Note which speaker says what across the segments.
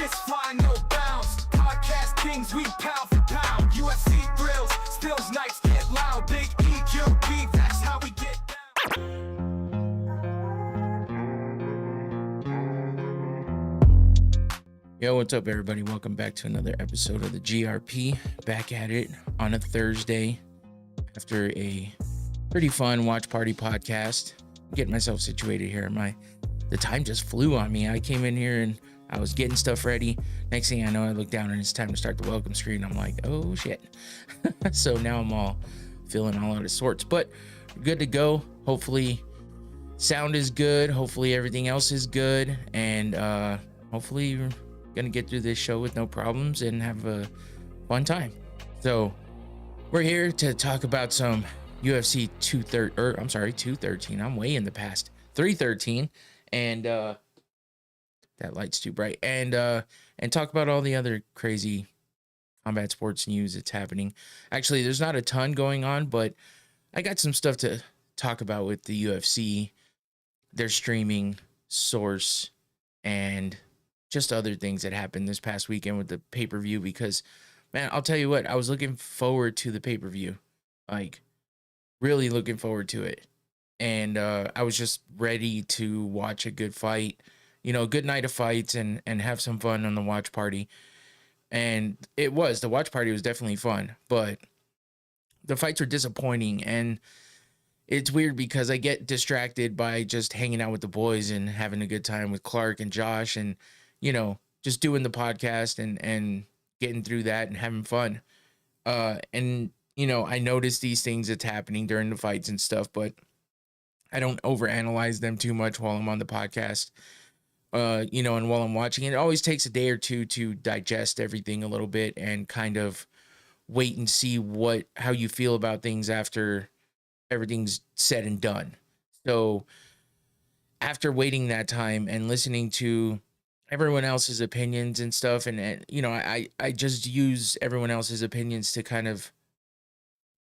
Speaker 1: Fist flying, no bounds. Podcast kings, we pound for pound. UFC thrills, stills, nights get loud. Big EQB, that's how we get down.
Speaker 2: Yo, what's up, everybody? Welcome back to another episode of the GRP. Back at it on a Thursday after a pretty fun watch party podcast. Getting myself situated here. The time just flew on me. I came in here and I was getting stuff ready. Next thing I know, I look down and it's time to start the welcome screen. I'm like, oh shit. So now I'm all feeling all out of sorts, but good to go. Hopefully sound is good. Hopefully everything else is good. And hopefully we're gonna get through this show with no problems and have a fun time. So we're here to talk about some UFC 213. I'm way in the past. 313. And that light's too bright. And talk about all the other crazy combat sports news that's happening. Actually, there's not a ton going on, but I got some stuff to talk about with the UFC, their streaming source, and just other things that happened this past weekend with the pay-per-view. Because, man, I'll tell you what, I was looking forward to the pay-per-view. Like, really looking forward to it. And I was just ready to watch a good fight, you know, a good night of fights and have some fun on the watch party. And the watch party was definitely fun, but the fights are disappointing. And it's weird because I get distracted by just hanging out with the boys and having a good time with Clark and Josh and, you know, just doing the podcast and getting through that and having fun. And, you know, I notice these things that's happening during the fights and stuff, but I don't overanalyze them too much while I'm on the podcast, you know, and while I'm watching it. It always takes a day or two to digest everything a little bit and kind of wait and see how you feel about things after everything's said and done. So after waiting that time and listening to everyone else's opinions and stuff, and you know, I just use everyone else's opinions to kind of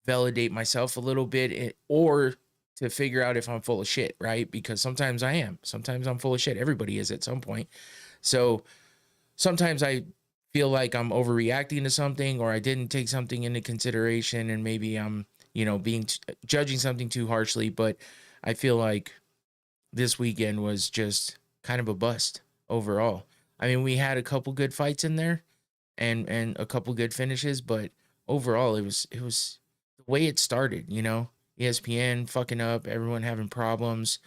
Speaker 2: validate myself a little bit, or to figure out if I'm full of shit, right? Because sometimes I am. Sometimes I'm full of shit. Everybody is at some point. So sometimes I feel like I'm overreacting to something, or I didn't take something into consideration, and maybe I'm, you know, judging something too harshly. But I feel like this weekend was just kind of a bust overall. I mean, we had a couple good fights in there and a couple good finishes, but overall it was the way it started, you know. ESPN fucking up, everyone having problems.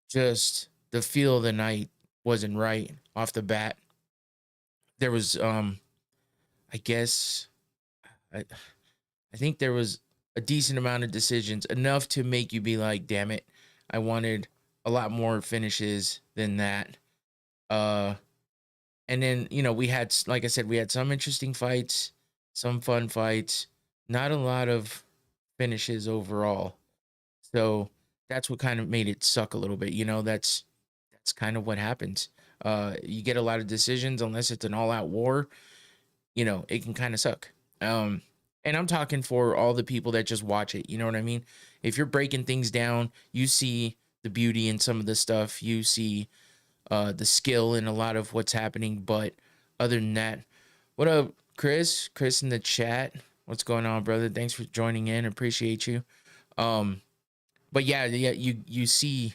Speaker 2: Just the feel of the night wasn't right off the bat. There was I think there was a decent amount of decisions, enough to make you be like, damn it, I wanted a lot more finishes than that. And then, you know, we had, like I said, we had some interesting fights, some fun fights, not a lot of finishes overall. So that's what kind of made it suck a little bit. You know, that's kind of what happens. You get a lot of decisions, unless it's an all-out war, you know, it can kind of suck. And I'm talking for all the people that just watch it. You know what I mean? If you're breaking things down, you see the beauty in some of the stuff. You see the skill in a lot of what's happening. But other than that, what up, Chris? Chris in the chat. What's going on, brother? Thanks for joining in. Appreciate you. But yeah, you see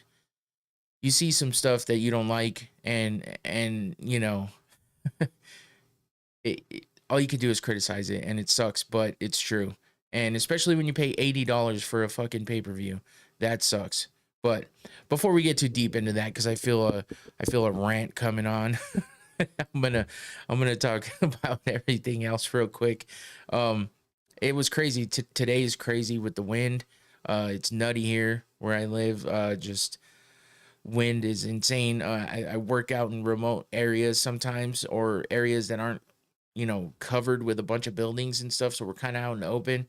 Speaker 2: some stuff that you don't like, and you know, all you can do is criticize it, and it sucks, but it's true. And especially when you pay $80 for a fucking pay-per-view, that sucks. But before we get too deep into that, because I feel a rant coming on, I'm gonna talk about everything else real quick. It was crazy. Today is crazy with the wind. It's nutty here where I live. Just wind is insane. I work out in remote areas sometimes, or areas that aren't, you know, covered with a bunch of buildings and stuff. So we're kind of out in the open,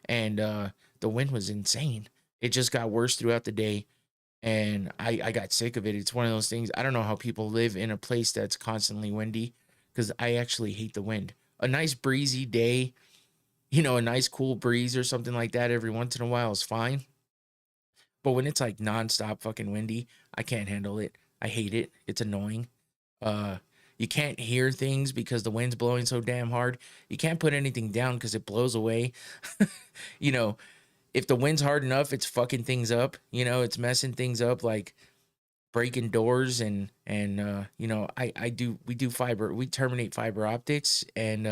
Speaker 2: and the wind was insane. It just got worse throughout the day, and I got sick of it. It's one of those things. I don't know how people live in a place that's constantly windy, because I actually hate the wind. A nice breezy day, you know, a nice cool breeze or something like that every once in a while is fine. But when it's like nonstop fucking windy, I can't handle it. I hate it. It's annoying. you can't hear things because the wind's blowing so damn hard. You can't put anything down because it blows away. You know, if the wind's hard enough, it's fucking things up. You know, it's messing things up, like breaking doors and you know, we do fiber, we terminate fiber optics, and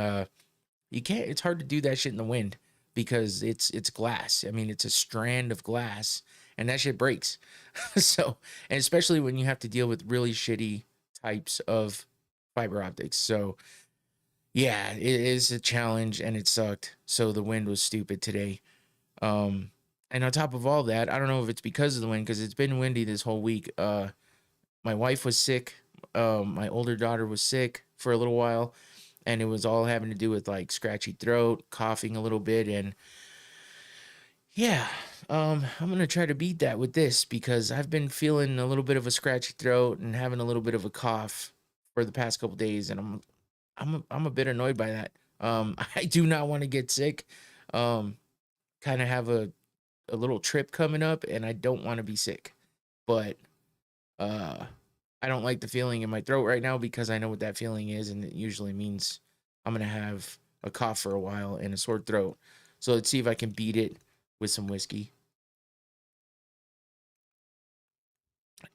Speaker 2: you can't, it's hard to do that shit in the wind because it's glass. I mean, it's a strand of glass and that shit breaks. So, and especially when you have to deal with really shitty types of fiber optics. So yeah, it is a challenge and it sucked. So the wind was stupid today. And on top of all that, I don't know if it's because of the wind, because it's been windy this whole week. My wife was sick. My older daughter was sick for a little while, and it was all having to do with like scratchy throat, coughing a little bit, and yeah, I'm gonna try to beat that with this because I've been feeling a little bit of a scratchy throat and having a little bit of a cough for the past couple days, and I'm a bit annoyed by that. I do not want to get sick. Kind of have a little trip coming up, and I don't want to be sick, but uh, I don't like the feeling in my throat right now because I know what that feeling is, and it usually means I'm gonna have a cough for a while and a sore throat. So let's see if I can beat it with some whiskey.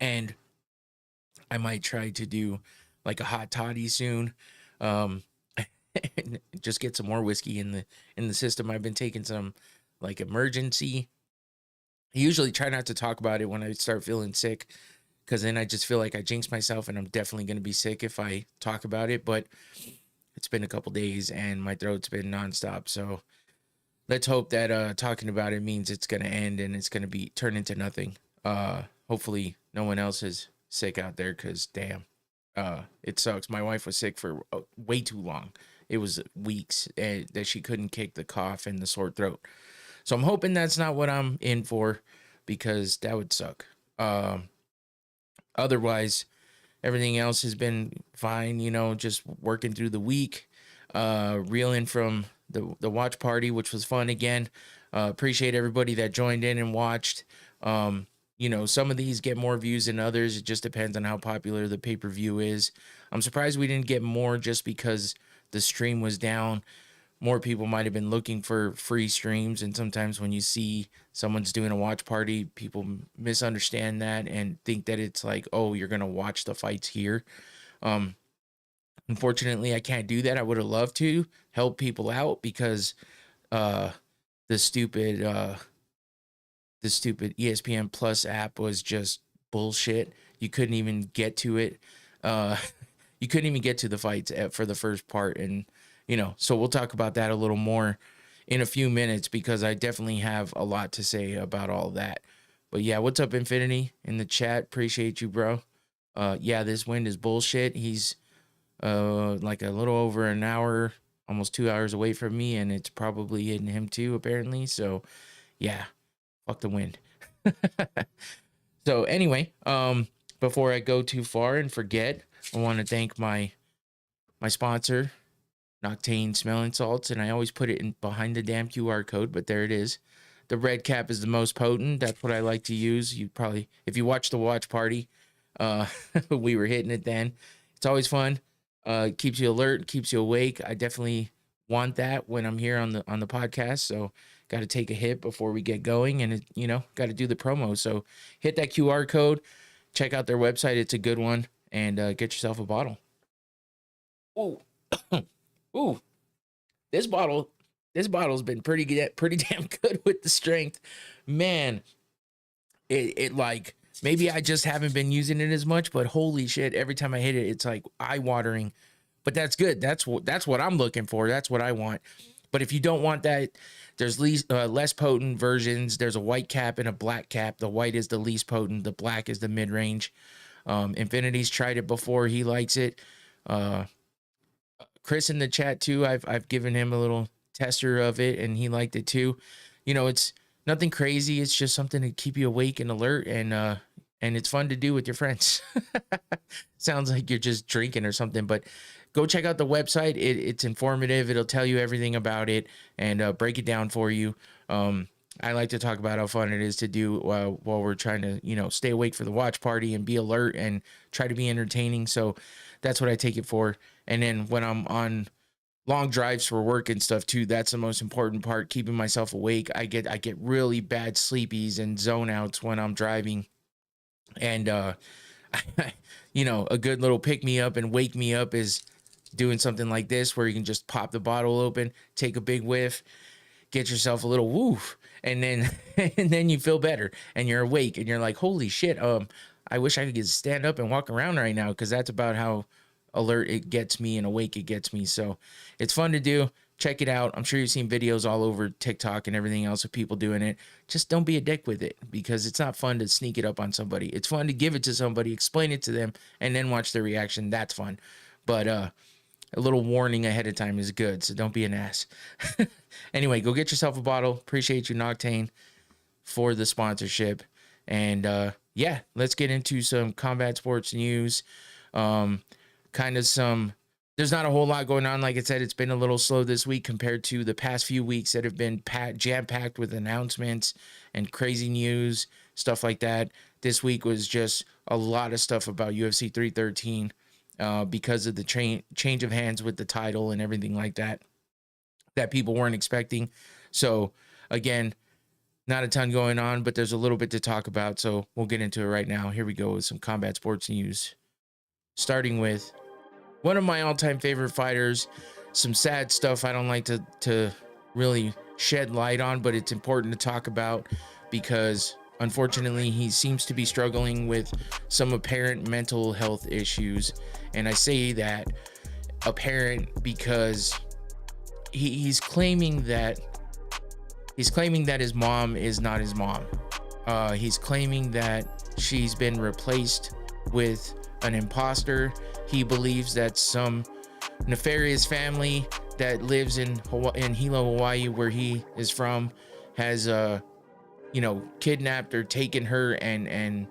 Speaker 2: And I might try to do like a hot toddy soon. Um, and just get some more whiskey in the system. I've been taking some like emergency. I usually try not to talk about it when I start feeling sick, because then I just feel like I jinx myself and I'm definitely going to be sick if I talk about it. But it's been a couple days and my throat's been nonstop. So let's hope that talking about it means it's going to end and it's going to be turn into nothing. Hopefully no one else is sick out there, because damn, it sucks. My wife was sick for way too long. It was weeks that she couldn't kick the cough and the sore throat. So I'm hoping that's not what I'm in for, because that would suck. Otherwise, everything else has been fine, you know, just working through the week, reeling from the watch party, which was fun again. Appreciate everybody that joined in and watched. You know, some of these get more views than others. It just depends on how popular the pay-per-view is. I'm surprised we didn't get more just because the stream was down. More people might have been looking for free streams, and sometimes when you see someone's doing a watch party, people misunderstand that and think that it's like, oh, you're gonna watch the fights here. Unfortunately, I can't do that. I would have loved to help people out, because uh the stupid ESPN Plus app was just bullshit. You couldn't even get to it. You couldn't even get to the fights for the first part, and you know, so we'll talk about that a little more in a few minutes, because I definitely have a lot to say about all that. But yeah, what's up, Infinity, in the chat? Appreciate you, bro. Yeah, this wind is bullshit. He's like a little over an hour, almost 2 hours away from me, and it's probably hitting him too, apparently. So yeah, fuck the wind. So anyway, before I go too far and forget, I want to thank my sponsor, Noctane smelling salts, and I always put it in behind the damn QR code, but there it is. The red cap is the most potent. That's what I like to use. You probably, if you watch the watch party, we were hitting it then. It's always fun. Keeps you alert, keeps you awake. I definitely want that when I'm here on the podcast. So got to take a hit before we get going, and you know, got to do the promo. So hit that QR code, check out their website. It's a good one, and get yourself a bottle. Ooh. Ooh, this bottle's been pretty damn good with the strength, man. It like, maybe I just haven't been using it as much, but holy shit, every time I hit it, it's like eye watering. But that's good. That's what I'm looking for. That's what I want. But if you don't want that, there's less potent versions. There's a white cap and a black cap. The white is the least potent. The black is the mid range. Infinity's tried it before. He likes it. Chris in the chat too, I've given him a little tester of it, and he liked it too. You know, it's nothing crazy. It's just something to keep you awake and alert, and it's fun to do with your friends. Sounds like you're just drinking or something, but go check out the website. It's informative. It'll tell you everything about it and break it down for you. I like to talk about how fun it is to do while we're trying to, you know, stay awake for the watch party and be alert and try to be entertaining. So that's what I take it for. And then when I'm on long drives for work and stuff too, that's the most important part, keeping myself awake. I get really bad sleepies and zone outs when I'm driving. And a good little pick me up and wake me up is doing something like this, where you can just pop the bottle open, take a big whiff, get yourself a little woof, and then and then you feel better and you're awake and you're like, holy shit, I wish I could just stand up and walk around right now, because that's about how alert it gets me and awake it gets me. So it's fun to do. Check it out. I'm sure you've seen videos all over TikTok and everything else of people doing it. Just don't be a dick with it, because it's not fun to sneak it up on somebody. It's fun to give it to somebody, explain it to them, and then watch their reaction. That's fun. But a little warning ahead of time is good, so don't be an ass. Anyway, go get yourself a bottle. Appreciate you, Noctane, for the sponsorship. And yeah, let's get into some combat sports news. There's not a whole lot going on. Like I said, it's been a little slow this week compared to the past few weeks that have been jam-packed with announcements and crazy news, stuff like that. This week was just a lot of stuff about UFC 313 because of the change of hands with the title and everything like that people weren't expecting. So again, not a ton going on, but there's a little bit to talk about. So we'll get into it right now. Here we go with some combat sports news. Starting with one of my all-time favorite fighters, some sad stuff I don't like to really shed light on, but it's important to talk about because unfortunately he seems to be struggling with some apparent mental health issues. And I say that apparent because he's claiming that his mom is not his mom. He's claiming that she's been replaced with an imposter. He believes that some nefarious family that lives in Hilo, Hawaii, where he is from, has kidnapped or taken her and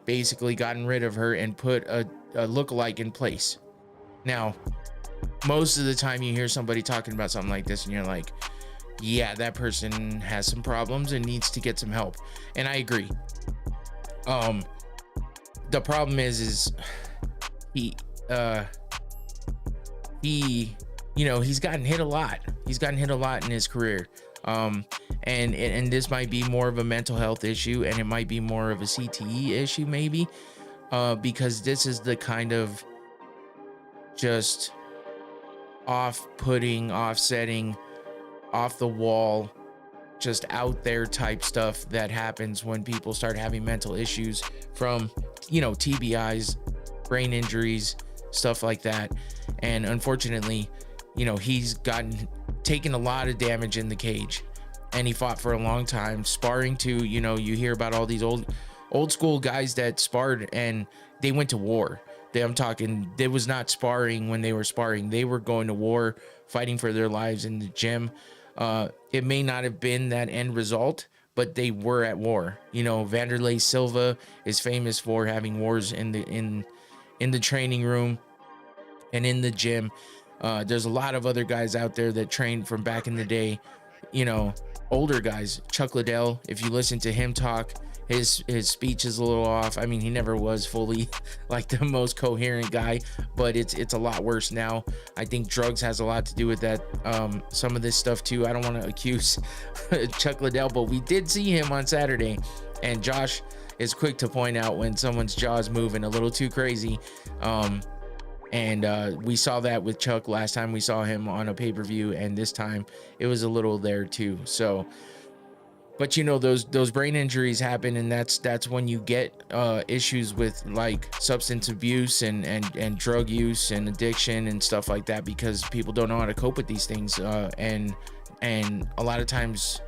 Speaker 2: basically gotten rid of her and put a lookalike in place. Now, most of the time you hear somebody talking about something like this and you're like, yeah, that person has some problems and needs to get some help. And I agree. The problem is he's gotten hit a lot. He's gotten hit a lot in his career. And this might be more of a mental health issue, and it might be more of a CTE issue maybe, because this is the kind of just off-putting, offsetting, off the wall, just out there type stuff that happens when people start having mental issues from, TBIs, brain injuries, stuff like that. And unfortunately, he's taken a lot of damage in the cage, and he fought for a long time, sparring too. You hear about all these old school guys that sparred and they went to war. I'm talking, they was not sparring when they were sparring. They were going to war, fighting for their lives in the gym. It may not have been that end result, but they were at war. Vanderlei Silva is famous for having wars in the training room and in the gym. There's a lot of other guys out there that trained from back in the day, older guys. Chuck Liddell, if you listen to him talk, his speech is a little off. I mean, he never was fully like the most coherent guy, but it's a lot worse now. I think drugs has a lot to do with that. Some of this stuff too. I don't want to accuse Chuck Liddell, but we did see him on Saturday, and Josh is quick to point out when someone's jaw's moving a little too crazy. And we saw that with Chuck last time we saw him on a pay-per-view, and this time it was a little there too. So, but those brain injuries happen, and that's when you get issues with like substance abuse and drug use and addiction and stuff like that, because people don't know how to cope with these things, and a lot of times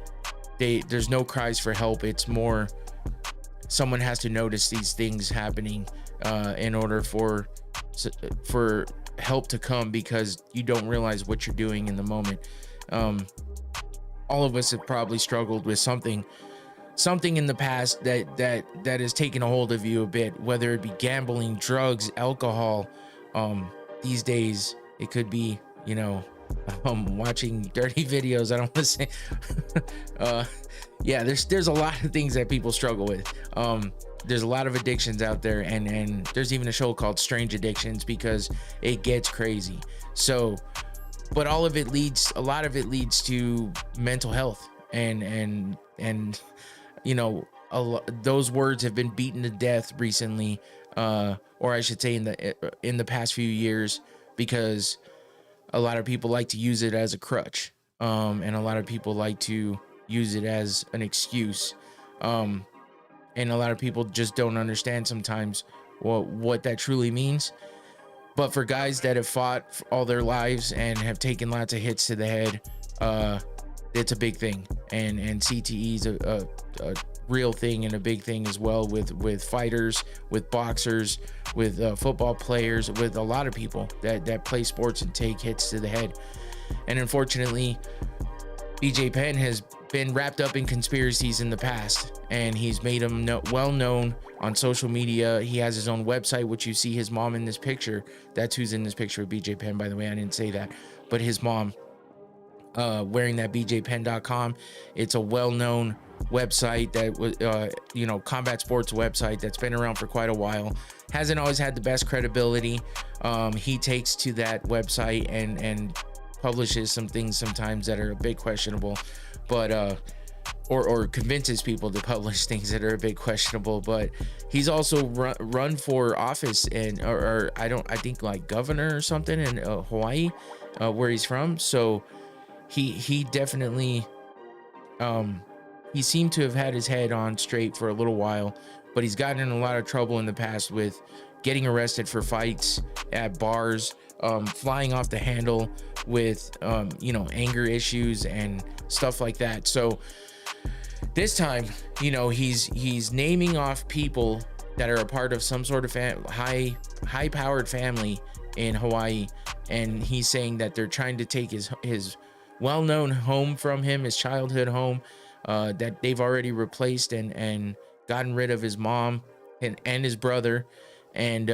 Speaker 2: there's no cries for help. It's more someone has to notice these things happening in order for help to come, because you don't realize what you're doing in the moment. All of us have probably struggled with something in the past that has taken a hold of you a bit, whether it be gambling, drugs, alcohol. These days it could be watching dirty videos. I don't want to say yeah, there's a lot of things that people struggle with. There's a lot of addictions out there, and there's even a show called Strange Addictions because it gets crazy. So, but a lot of it leads to mental health, and you know, those words have been beaten to death recently, or I should say in the past few years, because a lot of people like to use it as a crutch, and a lot of people like to use it as an excuse, and a lot of people just don't understand sometimes what that truly means. But for guys that have fought all their lives and have taken lots of hits to the head, it's a big thing, and CTE is a real thing and a big thing as well, with fighters, with boxers, with football players, with a lot of people that play sports and take hits to the head. And unfortunately, BJ Penn has been wrapped up in conspiracies in the past, and he's made him well known on social media. He has his own website, which you see his mom in this picture. That's who's in this picture of BJ Penn, by the way. I didn't say that, but his mom wearing that bjpenn.com. It's a well-known website that was combat sports website that's been around for quite a while. Hasn't always had the best credibility. He takes to that website and publishes some things sometimes that are a bit questionable, but or convinces people to publish things that are a bit questionable. But he's also run for office, and or I think like governor or something in Hawaii, where he's from. So he definitely he seemed to have had his head on straight for a little while, but he's gotten in a lot of trouble in the past with getting arrested for fights at bars, flying off the handle with anger issues and stuff like that. So this time, he's naming off people that are a part of some sort of high powered family in Hawaii, and he's saying that they're trying to take his well-known home from him, his childhood home, that they've already replaced and gotten rid of his mom and his brother. And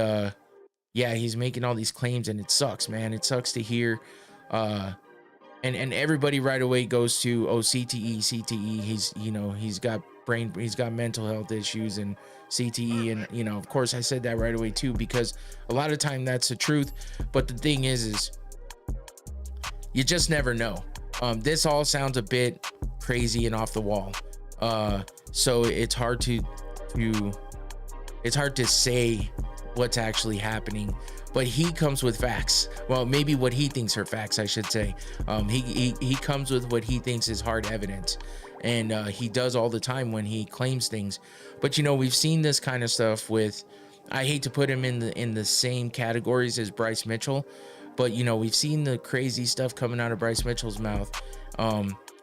Speaker 2: yeah, he's making all these claims, and it sucks, man. It sucks to hear. And everybody right away goes to, CTE. He's got mental health issues and CTE, and of course I said that right away too, because a lot of time that's the truth. But the thing is you just never know. This all sounds a bit crazy and off the wall, so it's hard to say what's actually happening. But he comes with facts. Well, maybe what he thinks are facts, I should say. He comes with what he thinks is hard evidence, and he does all the time when he claims things. But we've seen this kind of stuff with, I hate to put him in the same categories as Bryce Mitchell, but we've seen the crazy stuff coming out of Bryce Mitchell's mouth.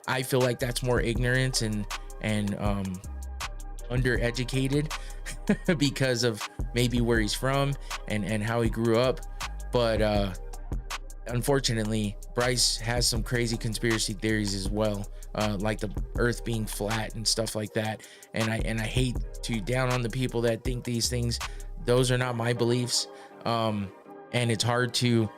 Speaker 2: I feel like that's more ignorance and undereducated because of maybe where he's from and how he grew up. But unfortunately, Bryce has some crazy conspiracy theories as well, like the earth being flat and stuff like that. And I hate to down on the people that think these things. Those are not my beliefs. And it's hard to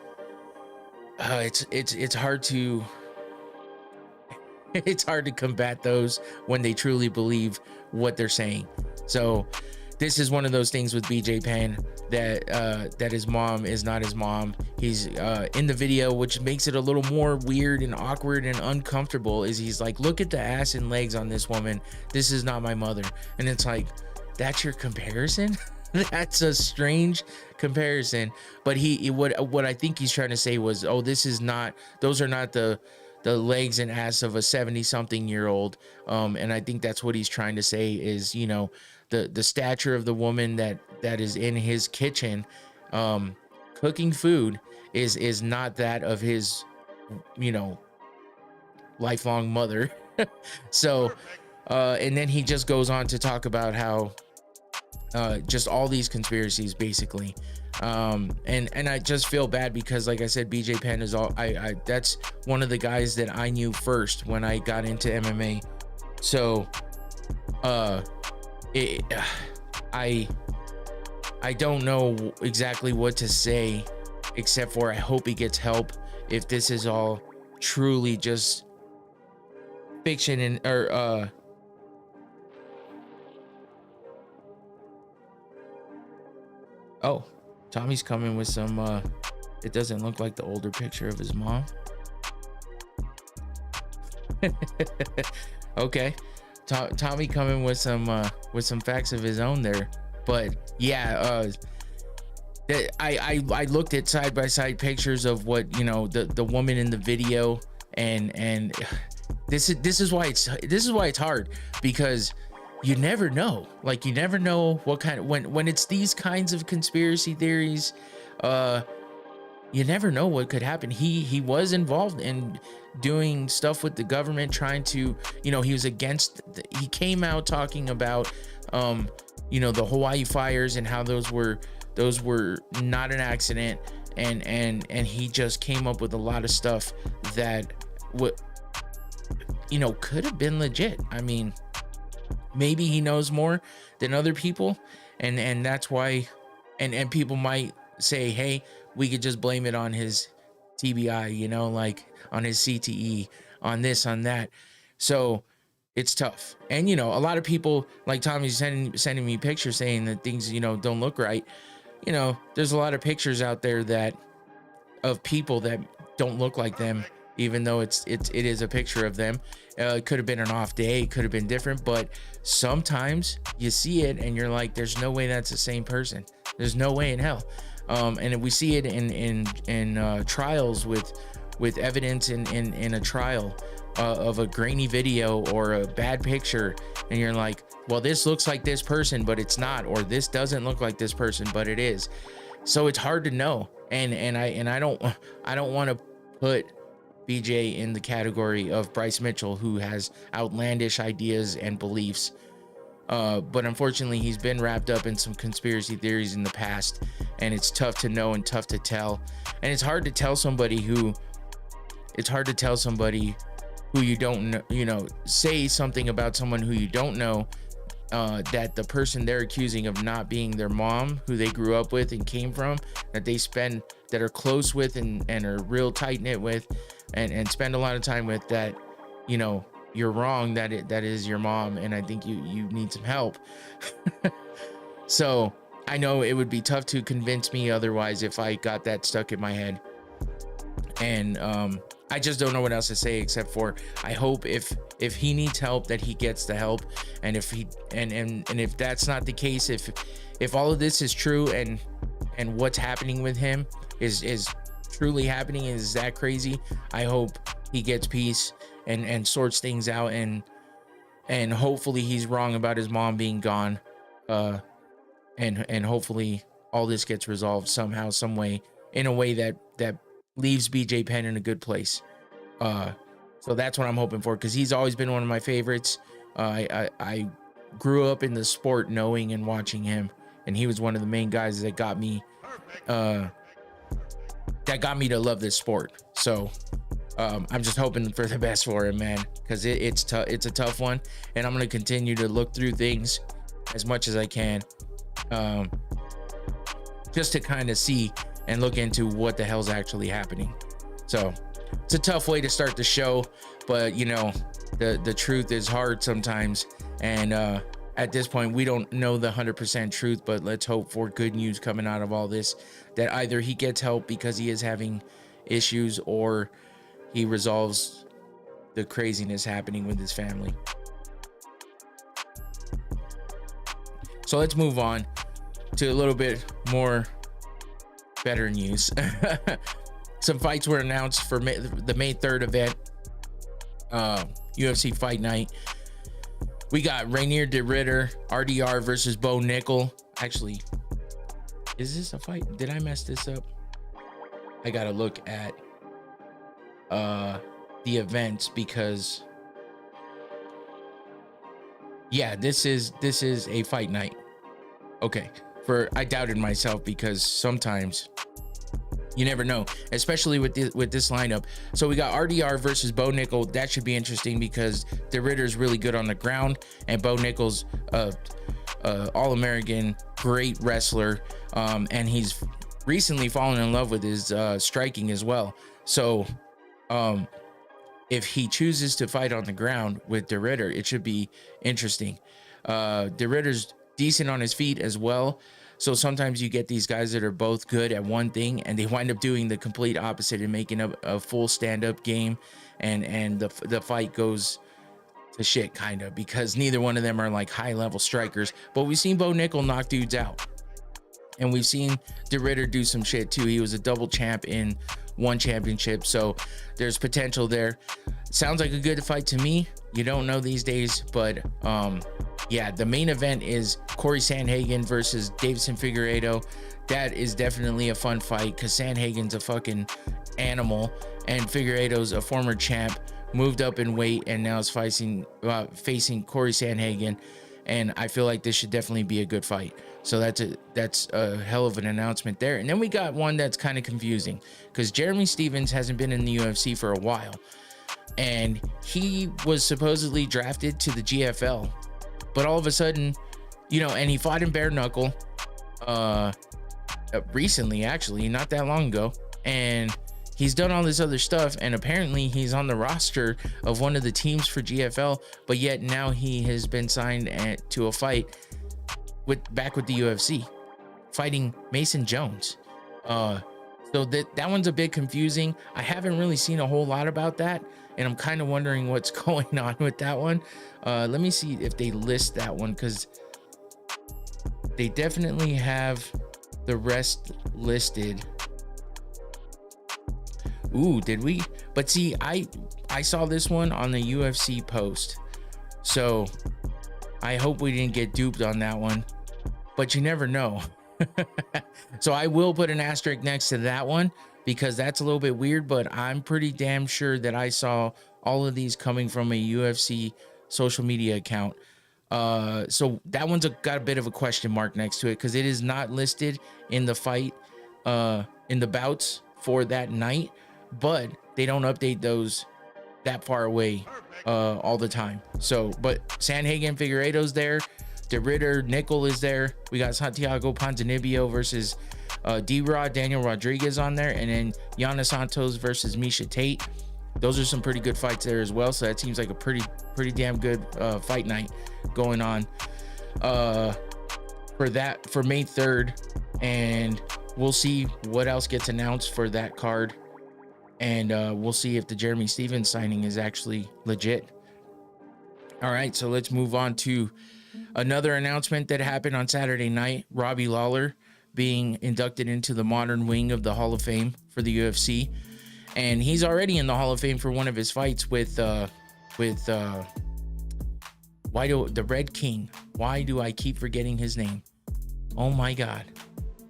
Speaker 2: it's hard to combat those when they truly believe what they're saying. So this is one of those things with BJ Penn, that his mom is not his mom. He's in the video, which makes it a little more weird and awkward and uncomfortable, is he's like, look at the ass and legs on this woman. This is not my mother. And it's like, that's your comparison? That's a strange comparison. But what I think he's trying to say was, those are not the legs and ass of a 70-something-year-old. And I think that's what he's trying to say is, the stature of the woman that is in his kitchen, cooking food is not that of his, lifelong mother. So, and then he just goes on to talk about how, just all these conspiracies basically. And I just feel bad because, like I said, BJ Penn is that's one of the guys that I knew first when I got into MMA. So, I don't know exactly what to say, except for I hope he gets help if this is all truly just fiction and or oh, Tommy's coming with some it doesn't look like the older picture of his mom. Okay, Tommy coming with some facts of his own there. But yeah, I looked at side by side pictures of what, you know, the woman in the video, and this is why it's hard, because you never know. Like, you never know what kind of, when it's these kinds of conspiracy theories, you never know what could happen. He was involved in doing stuff with the government, trying to, you know, he was against he came out talking about you know, the Hawaii fires and how those were not an accident, and he just came up with a lot of stuff that what, you know, could have been legit. I mean, maybe he knows more than other people, and that's why, and people might say, hey, we could just blame it on his TBI, you know, like on his CTE, on this, on that. So it's tough. And, you know, a lot of people, like Tommy's sending me pictures saying that things, you know, don't look right. You know, there's a lot of pictures out there that of people that don't look like them, even though it is a picture of them. It could have been an off day, it could have been different, but sometimes you see it and you're like, there's no way that's the same person. There's no way in hell. And we see it in trials with evidence in a trial of a grainy video or a bad picture, and you're like, well, this looks like this person, but it's not, or this doesn't look like this person, but it is. So it's hard to know. And I don't want to put BJ in the category of Bryce Mitchell, who has outlandish ideas and beliefs. But unfortunately, he's been wrapped up in some conspiracy theories in the past, and it's tough to know and tough to tell. And it's hard to tell somebody who you don't know, you know, say something about someone who you don't know, that the person they're accusing of not being their mom, who they grew up with and came from, that are close with and are real tight knit with, and spend a lot of time with, that, you know, you're wrong, that is your mom, and I think you need some help. So I know it would be tough to convince me otherwise if I got that stuck in my head. And I just don't know what else to say, except for I hope if he needs help, that he gets the help. And if he and if that's not the case, if all of this is true, and what's happening with him is truly happening, is that crazy, I hope he gets peace and sorts things out, and hopefully he's wrong about his mom being gone, and hopefully all this gets resolved somehow, some way, in a way that leaves BJ Penn in a good place. So that's what I'm hoping for, because he's always been one of my favorites. I grew up in the sport knowing and watching him, and he was one of the main guys that got me to love this sport. So I'm just hoping for the best for him, man, because it's a tough one, and I'm going to continue to look through things as much as I can, just to kind of see and look into what the hell's actually happening. So it's a tough way to start the show, but you know, the truth is hard sometimes, and at this point we don't know the 100% truth, but let's hope for good news coming out of all this, that either he gets help because he is having issues, or he resolves the craziness happening with his family. So let's move on to a little bit more better news. Some fights were announced for the May 3rd event, UFC Fight Night. We got Rainier de Ritter, RDR versus Bo Nickel. Actually, is this a fight? Did I mess this up? I gotta look at the events, because yeah, this is a fight night. Okay, I doubted myself, because sometimes you never know, especially with this lineup. So we got RDR versus Bo Nickel. That should be interesting, because the Ritter's really good on the ground, and Bo Nickel's All-American, great wrestler, and he's recently fallen in love with his striking as well. So if he chooses to fight on the ground with De Ridder, it should be interesting. De Ridder's decent on his feet as well. So sometimes you get these guys that are both good at one thing and they wind up doing the complete opposite and making a full stand-up game, and the fight goes to shit kind of, because neither one of them are like high-level strikers. But we've seen Bo Nickel knock dudes out, and we've seen De Ridder do some shit too. He was a double champ in one championship, so there's potential there. Sounds like a good fight to me. You don't know these days, but yeah, the main event is Corey Sandhagen versus Davison Figueiredo. That is definitely a fun fight because Sandhagen's a fucking animal, and Figueiredo's a former champ, moved up in weight, and now is facing Corey Sandhagen. And I feel like this should definitely be a good fight. So that's a hell of an announcement there. And then we got one that's kind of confusing because Jeremy Stephens hasn't been in the UFC for a while, and he was supposedly drafted to the GFL, but all of a sudden, you know, and he fought in bare knuckle recently, actually, not that long ago, and he's done all this other stuff, and apparently he's on the roster of one of the teams for GFL, but yet now he has been signed to a fight back with the UFC, fighting Mason Jones. So that one's a bit confusing. I haven't really seen a whole lot about that, and I'm kind of wondering what's going on with that one. Let me see if they list that one, because they definitely have the rest listed. Ooh, did we? But see, I saw this one on the UFC post, so I hope we didn't get duped on that one, but you never know. So I will put an asterisk next to that one because that's a little bit weird, but I'm pretty damn sure that I saw all of these coming from a UFC social media account. So that one's got a bit of a question mark next to it because it is not listed in the fight, in the bouts for that night, but they don't update those that far away all the time. So, but Sandhagen Figueiredo's there, De Ridder Nickel is there. We got Santiago Ponzinibbio versus D-Rod, Daniel Rodriguez on there, and then Yana Santos versus Misha Tate. Those are some pretty good fights there as well. So that seems like a pretty damn good fight night going on for May 3rd, and we'll see what else gets announced for that card, and we'll see if the Jeremy Stephens signing is actually legit. All right, so let's move on to another announcement that happened on Saturday night. Robbie Lawler being inducted into the modern wing of the Hall of Fame for the UFC, and he's already in the Hall of Fame for one of his fights with the Red King. Why do I keep forgetting his name? Oh my god.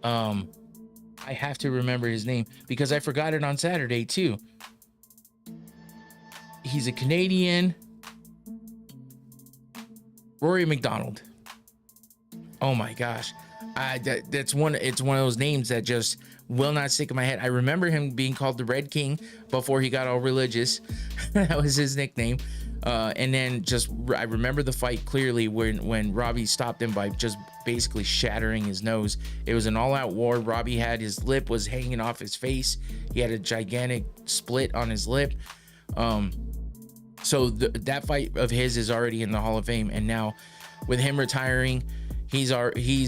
Speaker 2: I have to remember his name because I forgot it on Saturday too. He's a Canadian. Rory McDonald. Oh my gosh. It's one of those names that just will not stick in my head. I remember him being called the Red King before he got all religious. That was his nickname. And then I remember the fight clearly when Robbie stopped him by just basically shattering his nose. It was an all-out war. Robbie had his lip was hanging off his face. He had a gigantic split on his lip. So that fight of his is already in the Hall of Fame, and now with him retiring, he's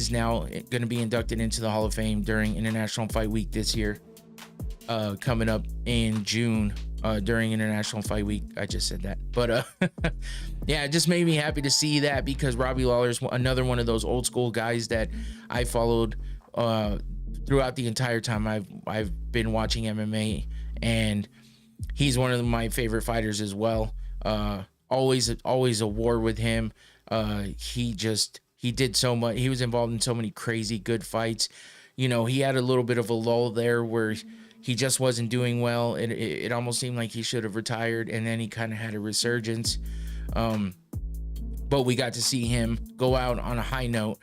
Speaker 2: now going to be inducted into the Hall of Fame during International Fight Week this year, coming up in June. During International Fight Week. I just said that, but yeah, it just made me happy to see that because Robbie Lawler is another one of those old school guys that I followed throughout the entire time I've been watching MMA, and he's one of my favorite fighters as well. Always a war with him. He did so much. He was involved in so many crazy good fights. You know, he had a little bit of a lull there where he just wasn't doing well. It almost seemed like he should have retired, and then he kind of had a resurgence. But we got to see him go out on a high note,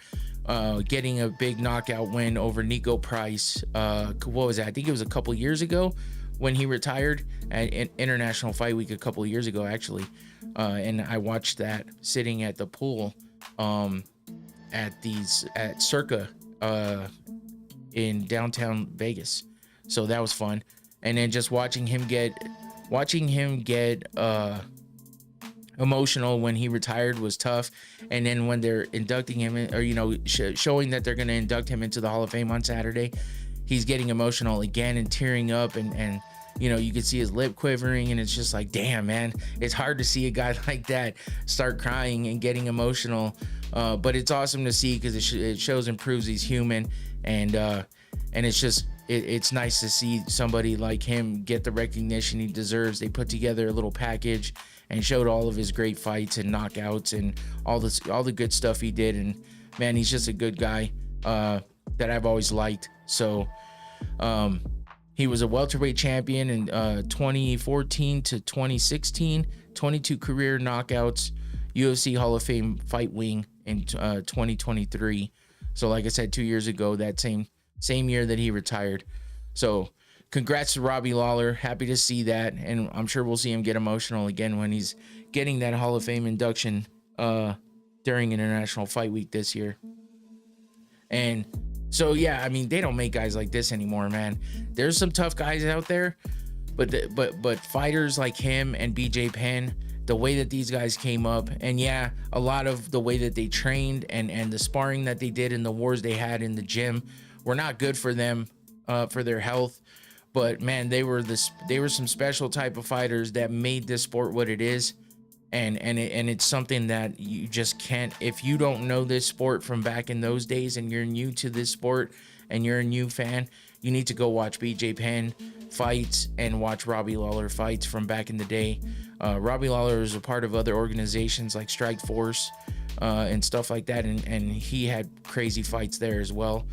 Speaker 2: getting a big knockout win over Nico Price. What was that? I think it was a couple years ago when he retired at International Fight Week a couple of years ago, actually. And I watched that sitting at the pool at Circa in downtown Vegas. So that was fun. and then just watching him get emotional when he retired was tough. And then when they're inducting him in, or showing that they're going to induct him into the Hall of Fame on Saturday, he's getting emotional again and tearing up, and you can see his lip quivering, and it's just like, damn, man, it's hard to see a guy like that start crying and getting emotional, but it's awesome to see because it shows and proves he's human, and it's just it's nice to see somebody like him get the recognition he deserves. They put together a little package and showed all of his great fights and knockouts and all the good stuff he did, and man, he's just a good guy that I've always liked. So he was a welterweight champion in 2014 to 2016, 22 career knockouts, UFC Hall of Fame fight wing in 2023. So like I said, 2 years ago, that same year that he retired. So congrats to Robbie Lawler. Happy to see that, and I'm sure we'll see him get emotional again when he's getting that Hall of Fame induction during International Fight Week this year. And so yeah, I mean, they don't make guys like this anymore, man. There's some tough guys out there, but fighters like him and BJ Penn, the way that these guys came up, and yeah, a lot of the way that they trained and the sparring that they did and the wars they had in the gym were not good for them, for their health. But man, they were some special type of fighters that made this sport what it is. And it's something that you just can't, if you don't know this sport from back in those days and you're new to this sport and you're a new fan, you need to go watch BJ Penn fights and watch Robbie Lawler fights from back in the day. Robbie Lawler was a part of other organizations like Strike Force and stuff like that, and he had crazy fights there as well.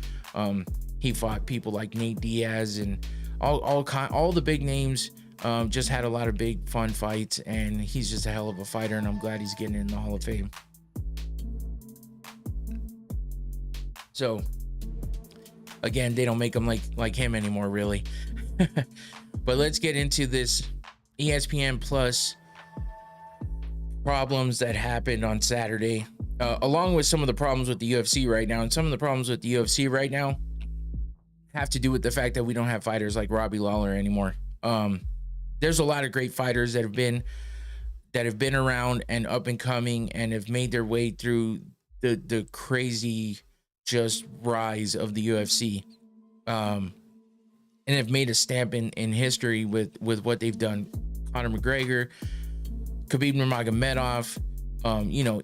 Speaker 2: He fought people like Nate Diaz and all the big names. Just had a lot of big fun fights, and he's just a hell of a fighter, and I'm glad he's getting in the Hall of Fame. So again, they don't make them like him anymore, really. But let's get into this ESPN Plus problems that happened on Saturday, along with some of the problems with the UFC right now. And some of the problems with the UFC right now have to do with the fact that we don't have fighters like Robbie Lawler anymore. There's a lot of great fighters that have been around and up and coming and have made their way through the crazy just rise of the UFC, and have made a stamp in history with what they've done. Conor McGregor, Khabib Nurmagomedov,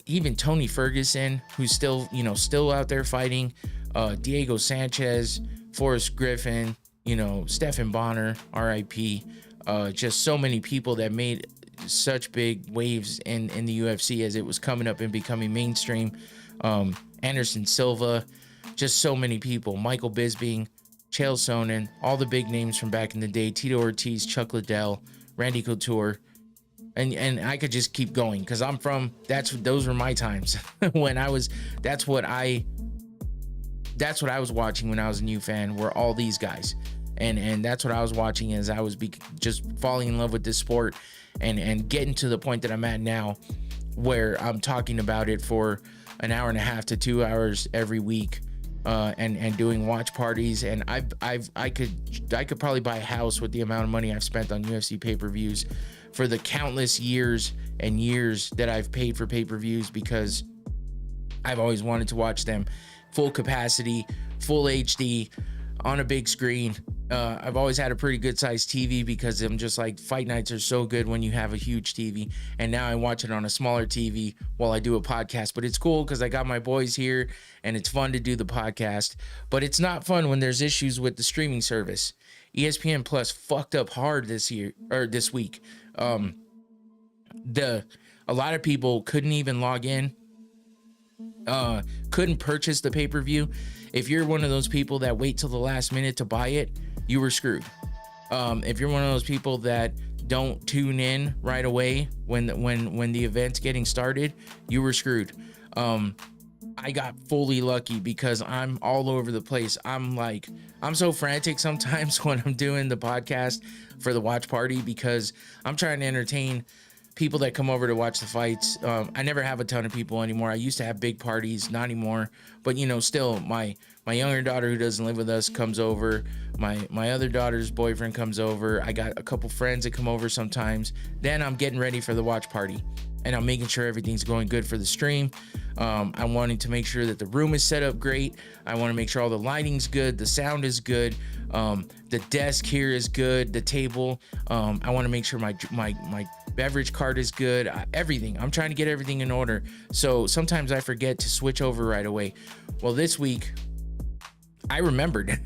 Speaker 2: even Tony Ferguson, who's still out there fighting, Diego Sanchez, Forrest Griffin, Stephan Bonner, RIP. Just so many people that made such big waves in the UFC as it was coming up and becoming mainstream. Anderson Silva, just so many people. Michael Bisping, Chael Sonnen, all the big names from back in the day. Tito Ortiz, Chuck Liddell, Randy Couture, and I could just keep going because those were my times when that's what I was watching when I was a new fan, were all these guys. And that's what I was watching as I was just falling in love with this sport and getting to the point that I'm at now, where I'm talking about it for an hour and a half to 2 hours every week, and doing watch parties. And I could probably buy a house with the amount of money I've spent on UFC pay-per-views for the countless years and years that I've paid for pay-per-views, because I've always wanted to watch them full capacity, full HD, on a big screen. I've always had a pretty good sized TV because I'm just like, fight nights are so good when you have a huge TV, and now I watch it on a smaller TV while I do a podcast. But it's cool because I got my boys here and it's fun to do the podcast. But it's not fun when there's issues with the streaming service. ESPN Plus fucked up hard this week. A lot of people couldn't even log in, couldn't purchase the pay-per-view. If you're one of those people that wait till the last minute to buy it, you were screwed. If you're one of those people that don't tune in right away when the event's getting started, you were screwed. I got fully lucky because I'm all over the place. I'm so frantic sometimes when I'm doing the podcast for the watch party because I'm trying to entertain people that come over to watch the fights. I never have a ton of people anymore. I used to have big parties, not anymore. But still, my younger daughter, who doesn't live with us, comes over. My other daughter's boyfriend comes over. I got a couple friends that come over sometimes. Then I'm getting ready for the watch party, and I'm making sure everything's going good for the stream. I'm wanting to make sure that the room is set up great. I want to make sure all the lighting's good, the sound is good, the desk here is good, the table. I want to make sure my beverage cart is good, everything. I'm trying to get everything in order. So sometimes I forget to switch over right away. Well, this week I remembered.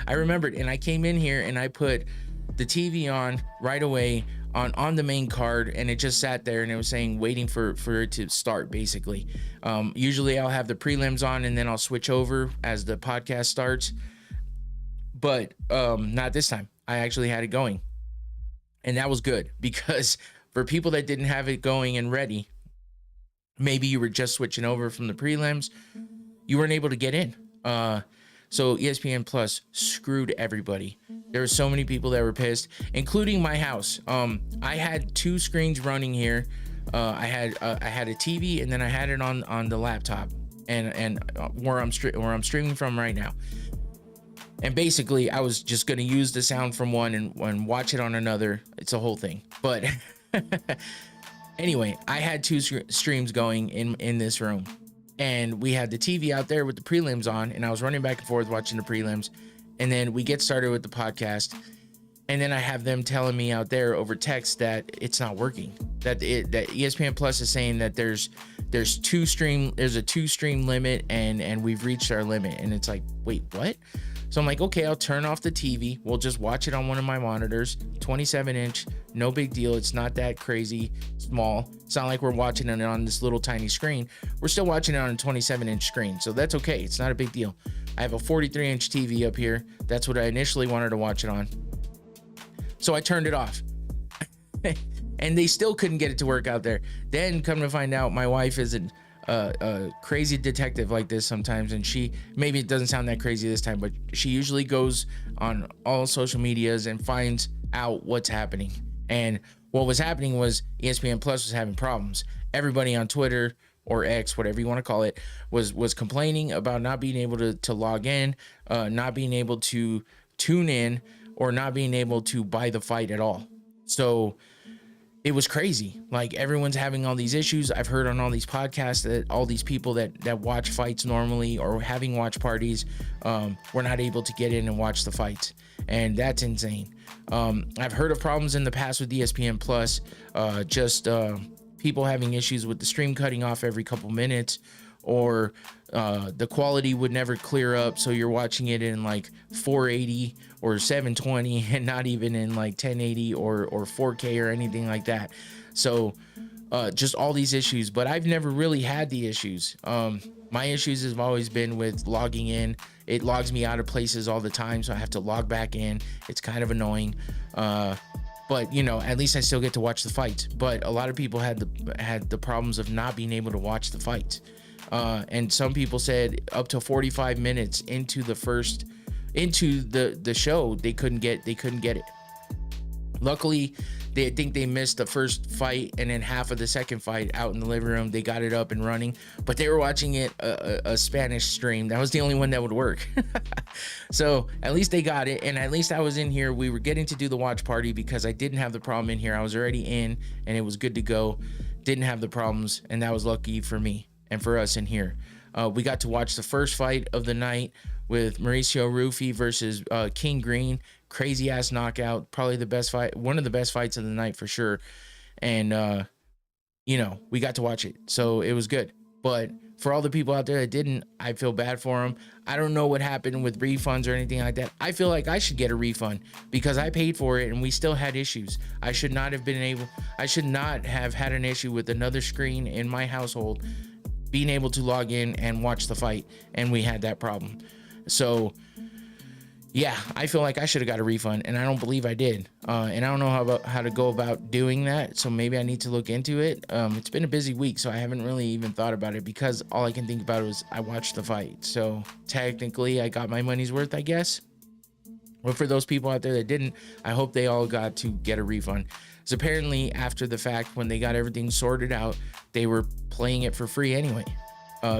Speaker 2: And I came in here and I put the TV on right away on the main card, and it just sat there and it was saying waiting for it to start, basically. Usually I'll have the prelims on and then I'll switch over as the podcast starts, but not this time. I actually had it going, and that was good, because for people that didn't have it going and ready, maybe you were just switching over from the prelims, you weren't able to get in. So ESPN Plus screwed everybody. There were so many people that were pissed, including my house. I had two screens running here. I had a TV, and then I had it on the laptop, and where I'm streaming from right now. And basically, I was just going to use the sound from one and watch it on another. It's a whole thing. But anyway, I had two streams going in this room. And we had the TV out there with the prelims on, and I was running back and forth watching the prelims. And then we get started with the podcast, and then I have them telling me out there over text that it's not working. That ESPN Plus is saying that there's a two stream limit, and we've reached our limit. And it's like, wait, what? So I'm like, okay, I'll turn off the TV. We'll just watch it on one of my monitors, 27-inch, no big deal. It's not that crazy small. It's not like we're watching it on this little tiny screen. We're still watching it on a 27-inch screen, so that's okay. It's not a big deal. I have a 43-inch TV up here. That's what I initially wanted to watch it on. So I turned it off. And they still couldn't get it to work out there. Then come to find out, my wife is a crazy detective like this sometimes, and maybe it doesn't sound that crazy this time, but she usually goes on all social medias and finds out what's happening. And what was happening was ESPN Plus was having problems. Everybody on Twitter or X, whatever you want to call it, was complaining about not being able to log in, not being able to tune in, or not being able to buy the fight at all. So it was crazy. Like, everyone's having all these issues. I've heard on all these podcasts that all these people that watch fights normally or having watch parties were not able to get in and watch the fights. And that's insane. I've heard of problems in the past with ESPN Plus, people having issues with the stream cutting off every couple minutes, or the quality would never clear up, so you're watching it in like 480 or 720 and not even in like 1080 or 4K or anything like that. So just all these issues, but I've never really had the issues. My issues have always been with logging in. It logs me out of places all the time, so I have to log back in. It's kind of annoying. But at least I still get to watch the fights. But a lot of people had the problems of not being able to watch the fights. And some people said up to 45 minutes into the show, they couldn't get it. Luckily, I think they missed the first fight and then half of the second fight out in the living room. They got it up and running, but they were watching it a Spanish stream. That was the only one that would work. So at least they got it, and at least I was in here. We were getting to do the watch party because I didn't have the problem in here. I was already in, and it was good to go. Didn't have the problems, and that was lucky for me and for us in here. We got to watch the first fight of the night with Mauricio Rufy versus King Green. Crazy ass knockout, probably the best fight, one of the best fights of the night for sure. And we got to watch it, so it was good. But for all the people out there that didn't, I feel bad for them. I don't know what happened with refunds or anything like that. I feel like I should get a refund because I paid for it and we still had issues. I should not have had an issue with another screen in my household being able to log in and watch the fight, and we had that problem. So yeah, I feel like I should have got a refund, and I don't believe I did. And I don't know how to go about doing that, so maybe I need to look into it. It's been a busy week, so I haven't really even thought about it because all I can think about was I watched the fight. So technically, I got my money's worth, I guess. But for those people out there that didn't, I hope they all got to get a refund. So apparently after the fact, when they got everything sorted out, they were playing it for free anyway,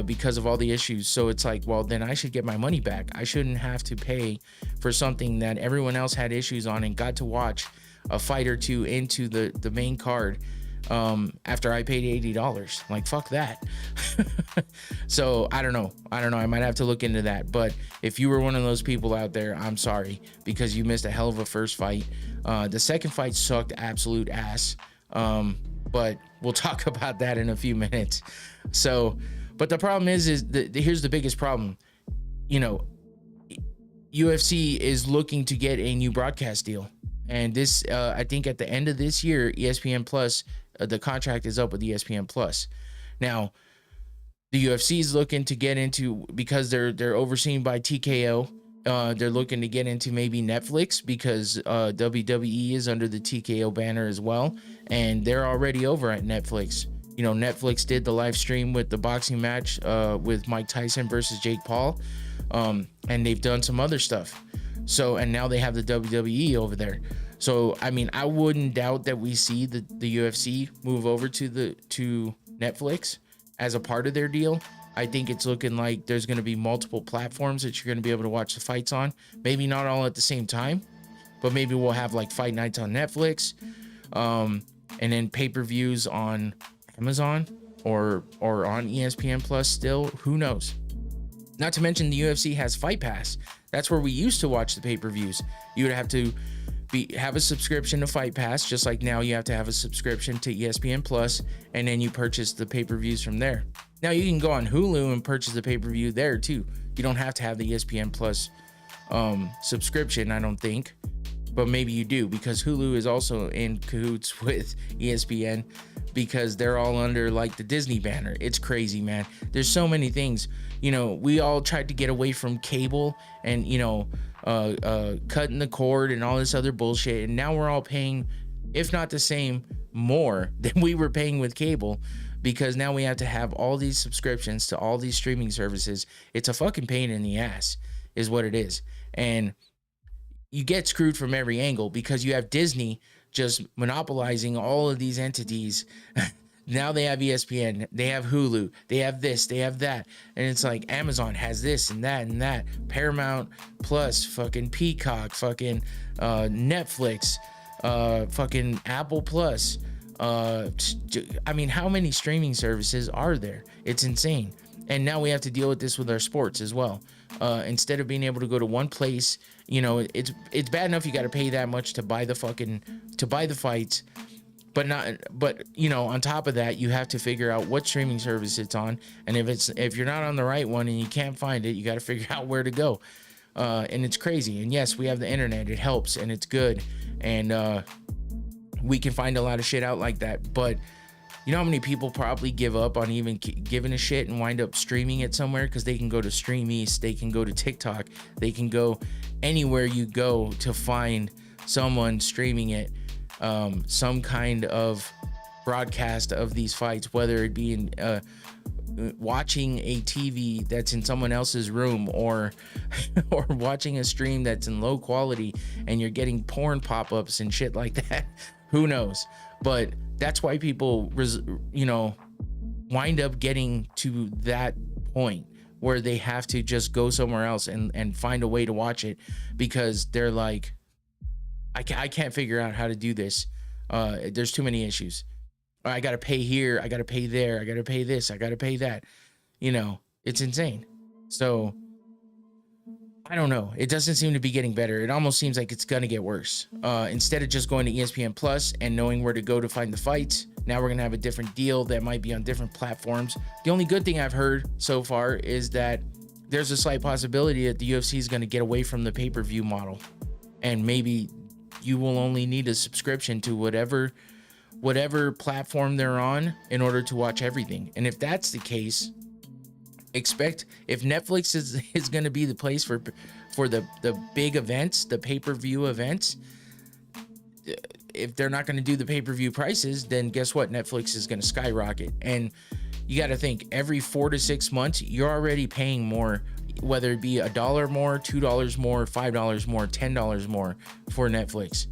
Speaker 2: because of all the issues. So it's like, well, then I should get my money back. I shouldn't have to pay for something that everyone else had issues on and got to watch a fight or two into the main card after I paid $80. Like, fuck that. So I don't know. I might have to look into that. But if you were one of those people out there, I'm sorry, because you missed a hell of a first fight. The second fight sucked absolute ass. But we'll talk about that in a few minutes. So, but the problem is here's the biggest problem. You know, UFC is looking to get a new broadcast deal. And this, I think at the end of this year, ESPN Plus, the contract is up with ESPN Plus. Now, the UFC is looking to get into, because they're overseen by TKO. They're looking to get into maybe Netflix, because WWE is under the TKO banner as well, and they're already over at Netflix. You know, Netflix did the live stream with the boxing match with Mike Tyson versus Jake Paul, and they've done some other stuff. So, and now they have the WWE over there. So, I mean, I wouldn't doubt that we see the UFC move over to Netflix as a part of their deal. I think it's looking like there's going to be multiple platforms that you're going to be able to watch the fights on. Maybe not all at the same time, but maybe we'll have like fight nights on Netflix, and then pay-per-views on Amazon or on ESPN Plus still. Who knows? Not to mention the UFC has Fight Pass. That's where we used to watch the pay-per-views. You would have to have a subscription to Fight Pass, just like now you have to have a subscription to ESPN Plus, and then you purchase the pay-per-views from there. Now you can go on Hulu and purchase the pay-per-view there too. You don't have to have the ESPN Plus subscription, I don't think, but maybe you do, because Hulu is also in cahoots with ESPN, because they're all under like the Disney banner. It's crazy, man. There's so many things. You know, we all tried to get away from cable and, you know, cutting the cord and all this other bullshit, and now we're all paying, if not the same, more than we were paying with cable, because now we have to have all these subscriptions to all these streaming services. It's a fucking pain in the ass is what it is. And you get screwed from every angle, because you have Disney just monopolizing all of these entities. Now they have ESPN, they have Hulu, they have this, they have that. And it's like Amazon has this and that and that. Paramount Plus, fucking Peacock, fucking Netflix, fucking Apple Plus. I mean, how many streaming services are there? It's insane. And now we have to deal with this with our sports as well. Instead of being able to go to one place, you know, it's bad enough you got to pay that much to buy the fights. But you know, on top of that, you have to figure out what streaming service it's on, and if you're not on the right one and you can't find it, you got to figure out where to go. And it's crazy. And yes, we have the internet; it helps and it's good, and we can find a lot of shit out like that. But you know how many people probably give up on even giving a shit and wind up streaming it somewhere, because they can go to Stream East, they can go to TikTok, they can go anywhere you go to find someone streaming it. Some kind of broadcast of these fights, whether it be in watching a TV that's in someone else's room, or watching a stream that's in low quality and you're getting porn pop-ups and shit like that. Who knows? But that's why people wind up getting to that point where they have to just go somewhere else and find a way to watch it, because they're like, I can't figure out how to do this. There's too many issues. I got to pay here. I got to pay there. I got to pay this. I got to pay that. You know, it's insane. So I don't know. It doesn't seem to be getting better. It almost seems like it's going to get worse. Instead of just going to ESPN Plus and knowing where to go to find the fights, now we're going to have a different deal that might be on different platforms. The only good thing I've heard so far is that there's a slight possibility that the UFC is going to get away from the pay-per-view model, and maybe you will only need a subscription to whatever platform they're on in order to watch everything. And if that's the case, expect, if Netflix is going to be the place for the big events, the pay-per-view events, if they're not going to do the pay-per-view prices, then guess what? Netflix is going to skyrocket. And you got to think, every 4 to 6 months, you're already paying more. whether it be $1 more, $2 more, $5 more, $10 more for Netflix,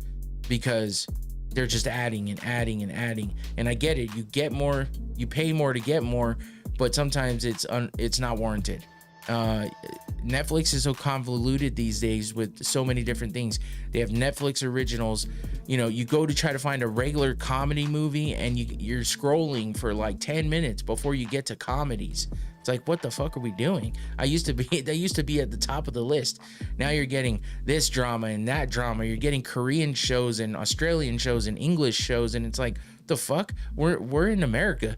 Speaker 2: because they're just adding and adding and adding. And I get it, you get more, you pay more to get more, but sometimes it's not warranted. Netflix is so convoluted these days with so many different things. They have Netflix originals. You know, you go to try to find a regular comedy movie and you're scrolling for like 10 minutes before you get to comedies. It's like, what the fuck are we doing? They used to be at the top of the list. Now you're getting this drama and that drama. You're getting Korean shows and Australian shows and English shows, and it's like, the fuck? We're in America.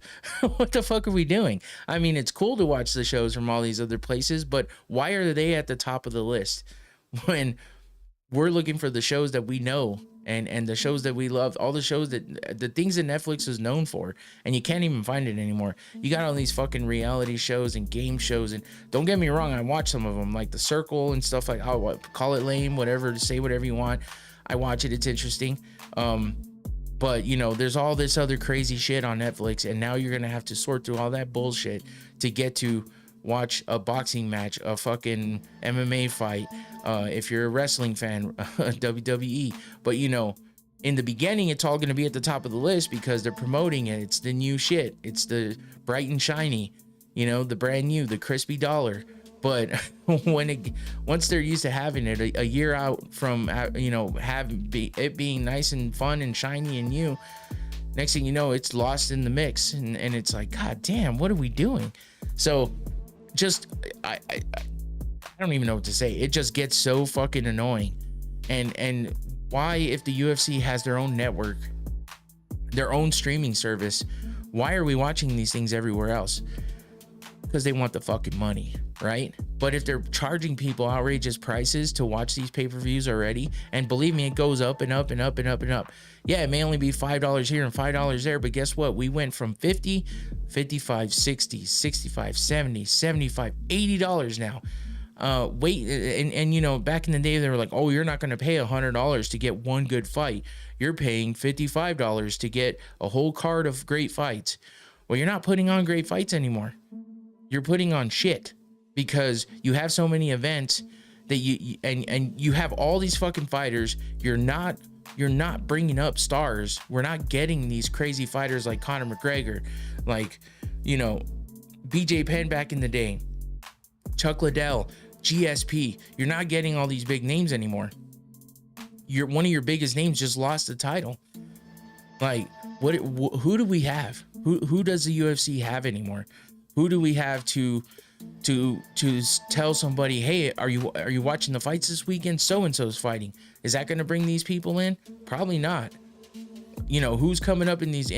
Speaker 2: What the fuck are we doing? I mean, it's cool to watch the shows from all these other places, but why are they at the top of the list when we're looking for the shows that we know and the shows that we love, all the shows that the things that Netflix is known for, and you can't even find it anymore. You got all these fucking reality shows and game shows, and don't get me wrong, I watch some of them, like The Circle and stuff, like, I'll call it lame, whatever, say whatever you want. I watch it, it's interesting. But, you know, there's all this other crazy shit on Netflix, and now you're going to have to sort through all that bullshit to get to watch a boxing match, a fucking MMA fight, if you're a wrestling fan, WWE. But, you know, in the beginning, it's all going to be at the top of the list because they're promoting it. It's the new shit. It's the bright and shiny, you know, the brand new, the crispy dollar. But once they're used to having it a year out from, you know, it being nice and fun and shiny and new, next thing you know, it's lost in the mix, and it's like, God damn, what are we doing? So just I don't even know what to say. It just gets so fucking annoying. And why, if the UFC has their own network, their own streaming service, why are we watching these things everywhere else? Because they want the fucking money, right? But if they're charging people outrageous prices to watch these pay-per-views already, and believe me, it goes up and up and up and up and up. Yeah, it may only be $5 here and $5 there, but guess what? We went from $50, $55, $60, $65, $70, $75, $80 now. And you know, back in the day, they were like, oh, you're not going to pay $100 to get one good fight. You're paying $55 to get a whole card of great fights. Well, you're not putting on great fights anymore. You're putting on shit because you have so many events that you have all these fucking fighters. You're not bringing up stars. We're not getting these crazy fighters like Conor McGregor, like, you know, BJ Penn back in the day, Chuck Liddell, GSP. You're not getting all these big names anymore. One of your biggest names just lost the title. Like, who do we have? Who does the UFC have anymore? Who do we have to tell somebody, hey, are you watching the fights this weekend? So-and-so's fighting. Is that going to bring these people in? Probably not. You know, who's coming up in these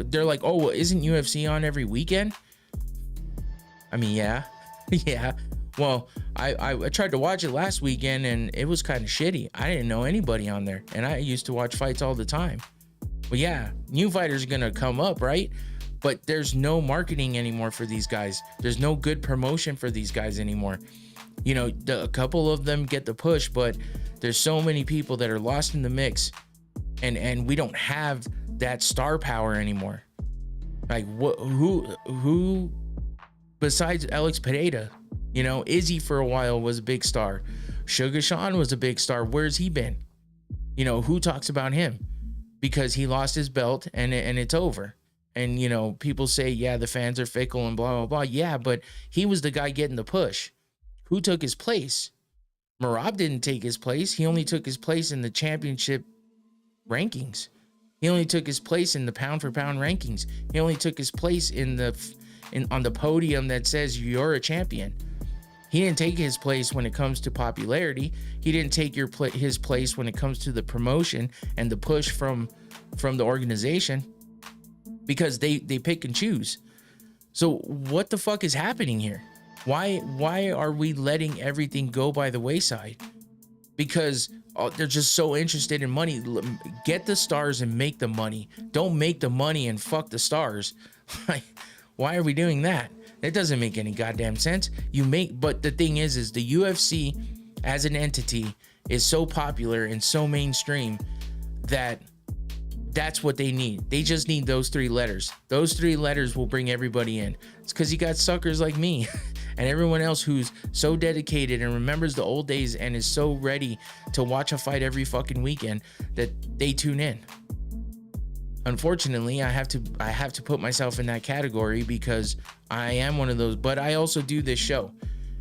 Speaker 2: they're like, oh, well, isn't UFC on every weekend? I mean, yeah. Yeah. Well, I tried to watch it last weekend and it was kind of shitty. I didn't know anybody on there, and I used to watch fights all the time. But yeah, new fighters are going to come up, right? But there's no marketing anymore for these guys. There's no good promotion for these guys anymore. You know, a couple of them get the push, but there's so many people that are lost in the mix, and we don't have that star power anymore. Like, who besides Alex Pereira? You know, Izzy for a while was a big star. Sugar Sean was a big star. Where's he been? You know, who talks about him? Because he lost his belt and it's over. And, you know, people say, yeah, the fans are fickle and blah, blah, blah. Yeah, but he was the guy getting the push. Who took his place? Merab didn't take his place. He only took his place in the championship rankings. He only took his place in the pound for pound rankings. He only took his place on the podium that says you're a champion. He didn't take his place when it comes to popularity. He didn't take his place when it comes to the promotion and the push from the organization. Because they pick and choose. So what the fuck is happening here? Why are we letting everything go by the wayside? Because they're just so interested in money. Get the stars and make the money. Don't make the money and fuck the stars. Like, why are we doing that? That doesn't make any goddamn sense. But the thing is the UFC as an entity is so popular and so mainstream that that's what they need. They just need those 3 letters. Those 3 letters will bring everybody in. It's because you got suckers like me and everyone else who's so dedicated and remembers the old days and is so ready to watch a fight every fucking weekend that they tune in. Unfortunately, I have to put myself in that category because I am one of those, but I also do this show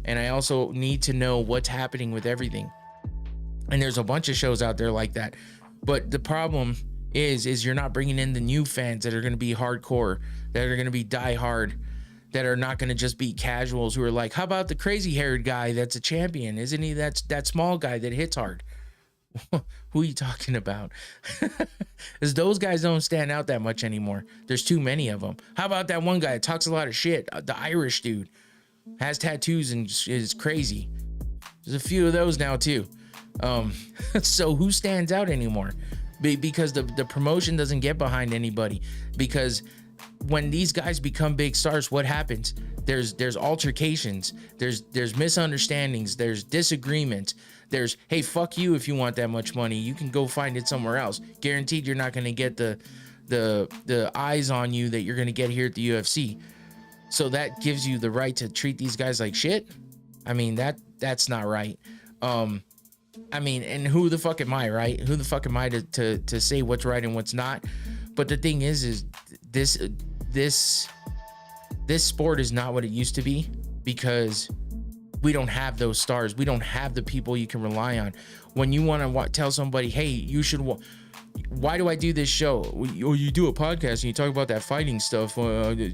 Speaker 2: and I also need to know what's happening with everything. And there's a bunch of shows out there like that. But the problem is you're not bringing in the new fans that are going to be hardcore, that are going to be diehard, that are not going to just be casuals who are like, how about the crazy haired guy that's a champion? Isn't he that small guy that hits hard? Who are you talking about? Because those guys don't stand out that much anymore. There's too many of them. How about that one guy that talks a lot of shit? The Irish dude has tattoos and is crazy. There's a few of those now too. So who stands out anymore? Because the promotion doesn't get behind anybody. Because when these guys become big stars, what happens? There's altercations, there's misunderstandings, there's disagreement, there's, hey, fuck you, if you want that much money, you can go find it somewhere else. Guaranteed you're not going to get the eyes on you that you're going to get here at the UFC. So that gives you the right to treat these guys like shit. I mean, that's not right. I mean, and who the fuck am I, right? Who the fuck am I to say what's right and what's not? But the thing is this sport is not what it used to be, because we don't have those stars. We don't have the people you can rely on. When you want to tell somebody, hey, you should, why do I do this show? Or you do a podcast and you talk about that fighting stuff.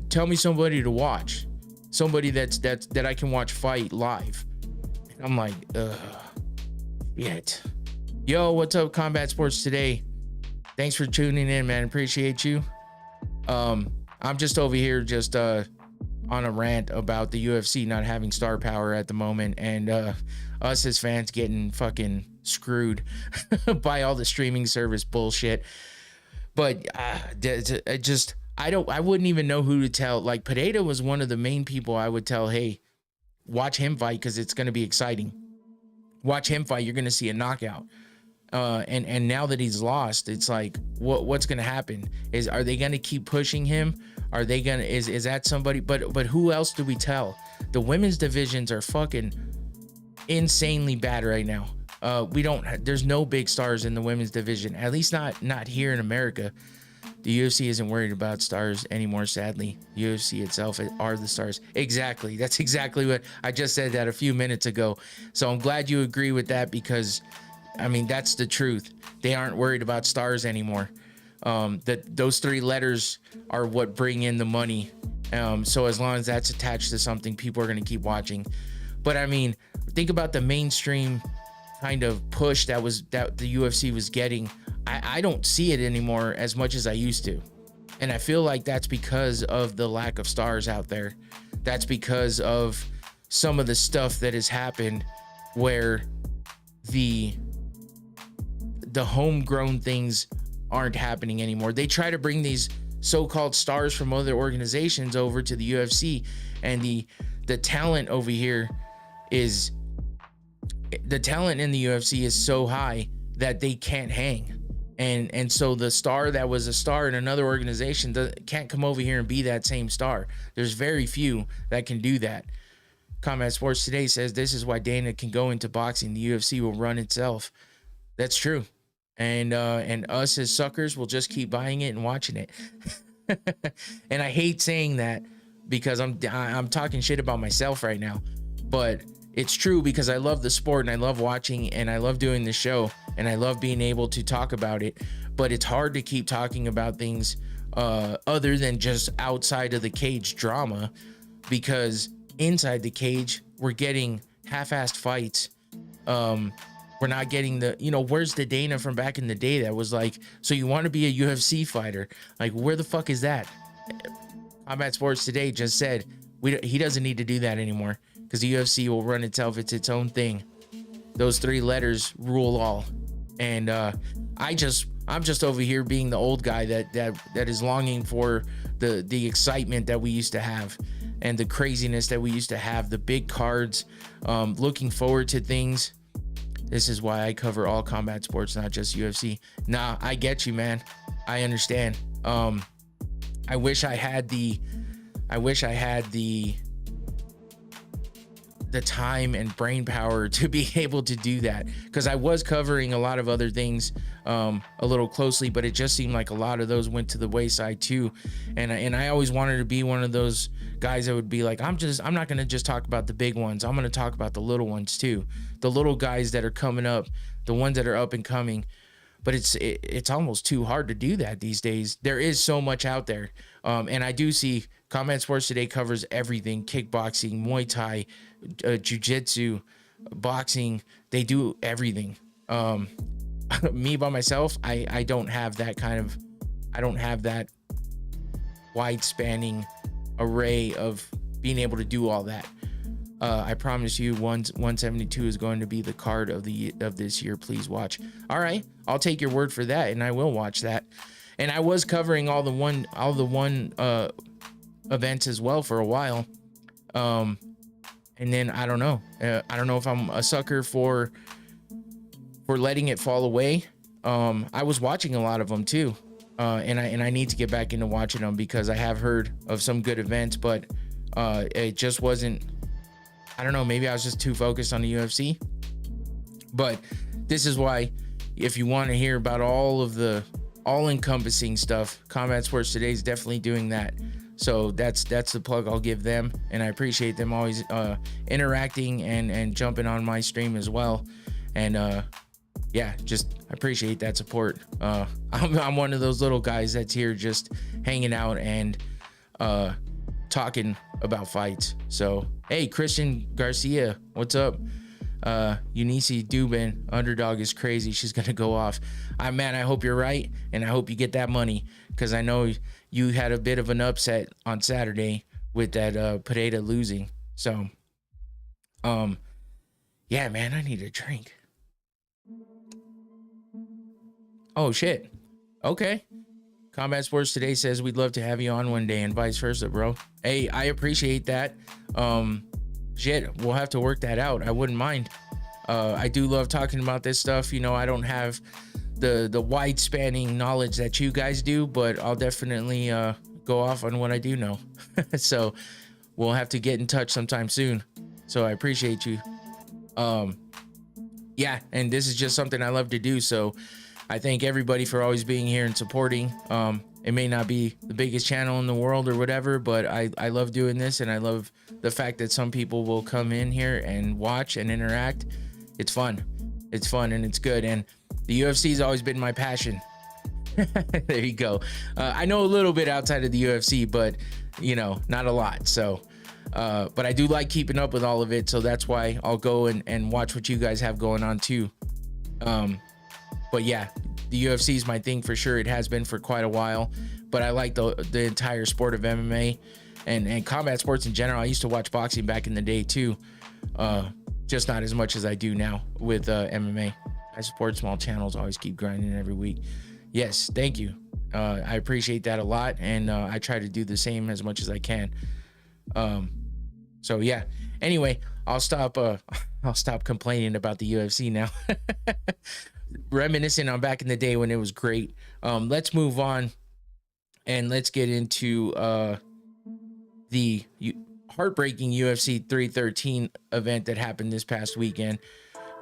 Speaker 2: Tell me somebody to watch. Somebody that I can watch fight live. I'm like, shit. Yo, what's up, Combat Sports Today? Thanks for tuning in, man. Appreciate you. I'm just over here on a rant about the UFC not having star power at the moment, and us as fans getting fucking screwed by all the streaming service bullshit. But I wouldn't even know who to tell. Like, Pineda was one of the main people I would tell, hey, watch him fight because it's going to be exciting. Watch him fight, you're going to see a knockout. And now that he's lost, it's like, what's going to happen? Are they going to keep pushing him? Are they going to, is that somebody? But who else do we tell? The women's divisions are fucking insanely bad right now. There's no big stars in the women's division, at least not here in America. The UFC isn't worried about stars anymore, sadly. UFC itself are the stars. Exactly. That's exactly what I just said that a few minutes ago. So I'm glad you agree with that, because I mean, that's the truth. They aren't worried about stars anymore. Those three letters are what bring in the money. So as long as that's attached to something, people are going to keep watching. But I mean, think about the mainstream kind of push that the UFC was getting. I don't see it anymore as much as I used to. And I feel like that's because of the lack of stars out there. That's because of some of the stuff that has happened where the homegrown things aren't happening anymore. They try to bring these so-called stars from other organizations over to the UFC, and the talent over here is, the talent in the UFC is so high that they can't hang. And so the star that was a star in another organization can't come over here and be that same star. There's very few that can do that. Combat Sports Today says this is why Dana can go into boxing. The UFC will run itself. That's true. And us as suckers will just keep buying it and watching it. And I hate saying that because I'm talking shit about myself right now, but it's true, because I love the sport and I love watching and I love doing the show and I love being able to talk about it. But it's hard to keep talking about things other than just outside of the cage drama, because inside the cage we're getting half-assed fights. We're not getting where's the Dana from back in the day that was like, so you want to be a UFC fighter? Like, where the fuck is that? Combat Sports Today just said he doesn't need to do that anymore, because the UFC will run itself. It's its own thing. Those three letters rule all. And I'm just over here being the old guy that is longing for the excitement that we used to have and the craziness that we used to have, the big cards, looking forward to things. This is why I cover all combat sports, not just UFC. Nah, I get you, man. I understand. I wish I had the the time and brain power to be able to do that, because I was covering a lot of other things a little closely, but it just seemed like a lot of those went to the wayside too. And I always wanted to be one of those guys that would be like, I'm not going to just talk about the big ones. I'm going to talk about the little ones too, the little guys that are coming up, the ones that are up and coming. But it's almost too hard to do that these days. There is so much out there. And I do see Combat Sports Today covers everything: kickboxing, Muay Thai, jiu-jitsu, boxing. They do everything. Me by myself, I don't have that wide spanning array of being able to do all that. I promise you 172 is going to be the card of this year. Please watch. All right, I'll take your word for that, and I will watch that. And I was covering all the one events as well for a while. And then I don't know if I'm a sucker for letting it fall away. I was watching a lot of them too. And I need to get back into watching them, because I have heard of some good events, but it just wasn't. I don't know, maybe I was just too focused on the UFC. But this is why, if you want to hear about all of the all-encompassing stuff, Combat Sports Today is definitely doing that. So that's the plug I'll give them, and I appreciate them always interacting and jumping on my stream as well. And yeah, just I appreciate that support. I'm one of those little guys that's here just hanging out and talking about fights. So hey, Christian Garcia, what's up? Eunice Dubin, underdog is crazy, she's gonna go off. I hope you're right, and I hope you get that money, because I know you had a bit of an upset on Saturday with that Pereira losing. So yeah, man, I need a drink. Oh shit. Okay. Combat Sports Today says we'd love to have you on one day, and vice versa, bro. Hey, I appreciate that. Shit, we'll have to work that out. I wouldn't mind. I do love talking about this stuff. You know, I don't have the wide spanning knowledge that you guys do, but I'll definitely go off on what I do know. So we'll have to get in touch sometime soon. So I appreciate you. Yeah, and this is just something I love to do. So I thank everybody for always being here and supporting. It may not be the biggest channel in the world or whatever, but I love doing this, and I love the fact that some people will come in here and watch and interact. It's fun. It's fun and it's good. And the UFC has always been my passion. There you go. I know a little bit outside of the UFC, but you know, not a lot. So, but I do like keeping up with all of it. So that's why I'll go and watch what you guys have going on too. But yeah, the UFC is my thing for sure. It has been for quite a while, but I like the entire sport of MMA and combat sports in general. I used to watch boxing back in the day too. Just not as much as I do now with MMA. I support small channels, always keep grinding every week. Yes, thank you. I appreciate that a lot, and I try to do the same as much as I can. So yeah. Anyway, I'll stop complaining about the UFC now. Reminiscing on back in the day when it was great. Let's move on and let's get into the heartbreaking UFC 313 event that happened this past weekend.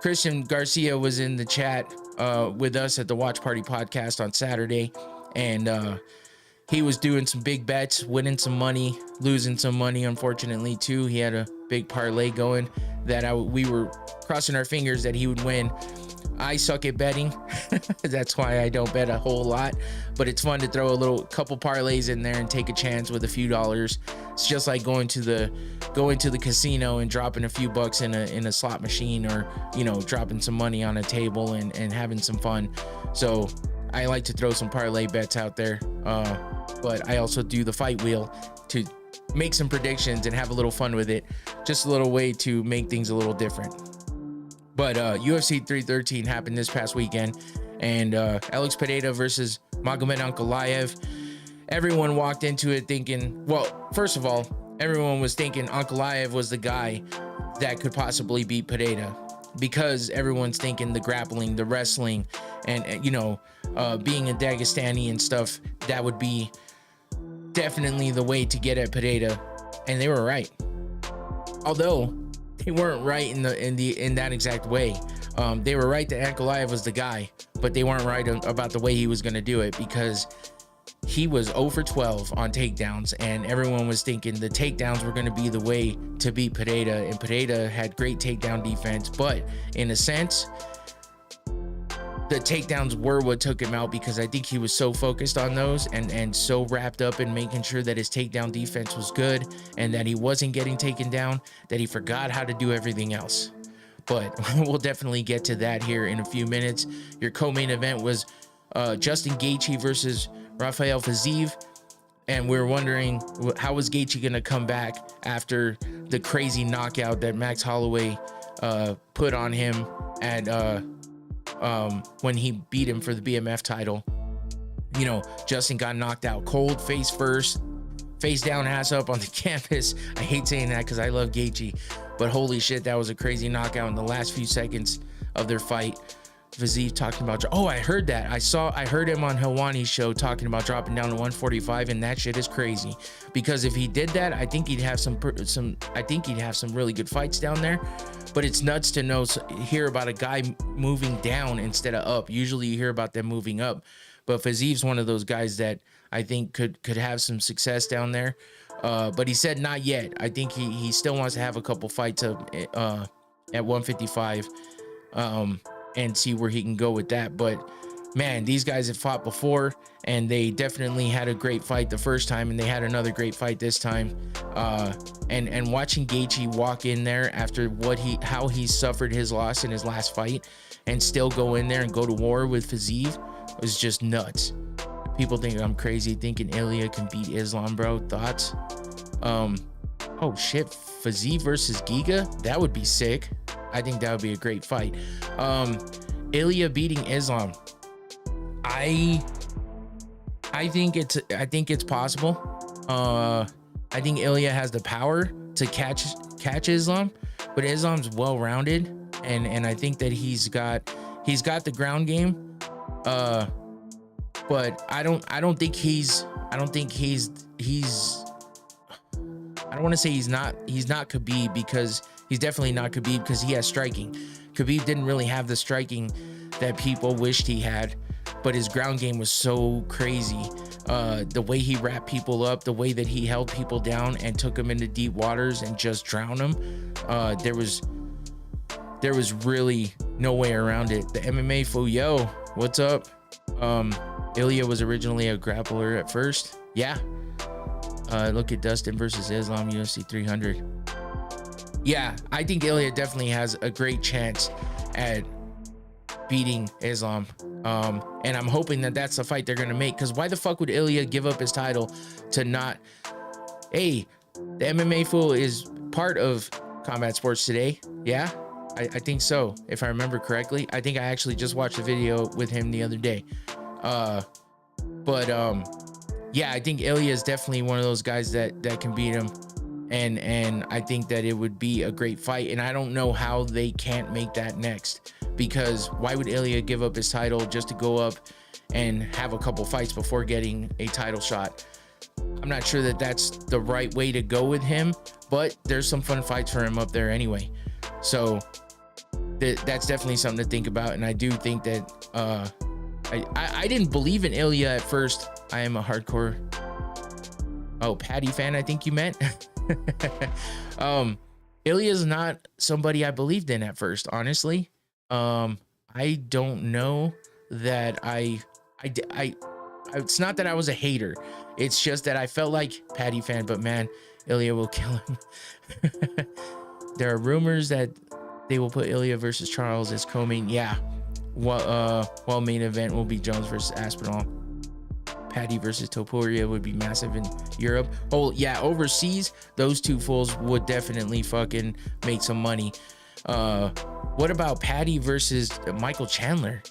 Speaker 2: Christian Garcia was in the chat with us at the Watch Party podcast on Saturday, and he was doing some big bets, winning some money, losing some money, unfortunately too. He had a big parlay going that we were crossing our fingers that he would win. I suck at betting. That's why I don't bet a whole lot, but it's fun to throw a couple parlays in there and take a chance with a few dollars. It's just like going to the casino and dropping a few bucks in a slot machine, or you know, dropping some money on a table and having some fun. So I like to throw some parlay bets out there, but I also do the fight wheel to make some predictions and have a little fun with it. Just a little way to make things a little different. But UFC 313 happened this past weekend, and Alex Pereira versus Magomed Ankalaev. Everyone walked into it thinking, well, first of all, everyone was thinking Ankalaev was the guy that could possibly beat Pereira, because everyone's thinking the grappling, the wrestling, and you know, being a Dagestani and stuff, that would be definitely the way to get at Pereira, and they were right. Although they weren't right in that exact way. They were right that Ankalaev was the guy, but they weren't right about the way he was going to do it, because he was 0 for 12 on takedowns, and everyone was thinking the takedowns were going to be the way to beat Pereira, and Pereira had great takedown defense, but in a sense, the takedowns were what took him out, because I think he was so focused on those and so wrapped up in making sure that his takedown defense was good and that he wasn't getting taken down, that he forgot how to do everything else. But we'll definitely get to that here in a few minutes. Your co-main event was Justin Gaethje versus Rafael Fiziev, and we're wondering, how was Gaethje gonna come back after the crazy knockout that Max Holloway put on him at when he beat him for the BMF title. You know, Justin got knocked out cold, face first, face down, ass up on the canvas. I hate saying that because I love Gaethje, but holy shit, that was a crazy knockout in the last few seconds of their fight. Fiziev talking about, oh, I heard that. I heard him on Helwani's show talking about dropping down to 145, and that shit is crazy. Because if he did that, I think he'd have some really good fights down there. But it's nuts to hear about a guy moving down instead of up. Usually you hear about them moving up, but Fiziev's one of those guys that I think could have some success down there. But he said not yet. I think he still wants to have a couple fights up at 155. And see where he can go with that. But man, these guys have fought before, and they definitely had a great fight the first time, and they had another great fight this time. And watching Gaethje walk in there after how he suffered his loss in his last fight, and still go in there and go to war with Fiziev was just nuts. People think I'm crazy thinking Ilya can beat Islam, bro. Thoughts? Oh shit, Fiziev versus Giga, that would be sick. I think that would be a great fight. Ilya beating Islam, I think it's possible. I think Ilya has the power to catch Islam, but Islam's well-rounded, and I think that he's got the ground game. But I don't want to say he's not Khabib, because he's definitely not Khabib, because he has striking. Khabib didn't really have the striking that people wished he had, but his ground game was so crazy. The way he wrapped people up, the way that he held people down and took them into deep waters and just drowned them. There was really no way around it. The MMA fool, yo, what's up? Ilya was originally a grappler at first. Yeah. Look at Dustin versus Islam, UFC 300. Yeah, I think Ilya definitely has a great chance at beating Islam. And I'm hoping that that's the fight they're going to make, because why the fuck would Ilya give up his title to not... Hey, the MMA fool is part of Combat Sports Today. Yeah, I think so, if I remember correctly. I think I actually just watched a video with him the other day. Yeah, I think Ilya is definitely one of those guys that can beat him. And I think that it would be a great fight. And I don't know how they can't make that next, because why would Ilya give up his title just to go up and have a couple fights before getting a title shot? I'm not sure that that's the right way to go with him, but there's some fun fights for him up there anyway. So that's definitely something to think about. And I do think that I didn't believe in Ilya at first. I am a hardcore Patty fan, I think you meant. Ilya's not somebody I believed in at first, honestly. I don't know that I it's not that I was a hater. It's just that I felt like Patty fan, but man, Ilya will kill him. There are rumors that they will put Ilya versus Charles as co-main. Yeah. While main event will be Jones versus Aspinall. Patty versus Topuria would be massive in Europe. Oh yeah, overseas, those two fools would definitely fucking make some money. What about Patty versus Michael Chandler?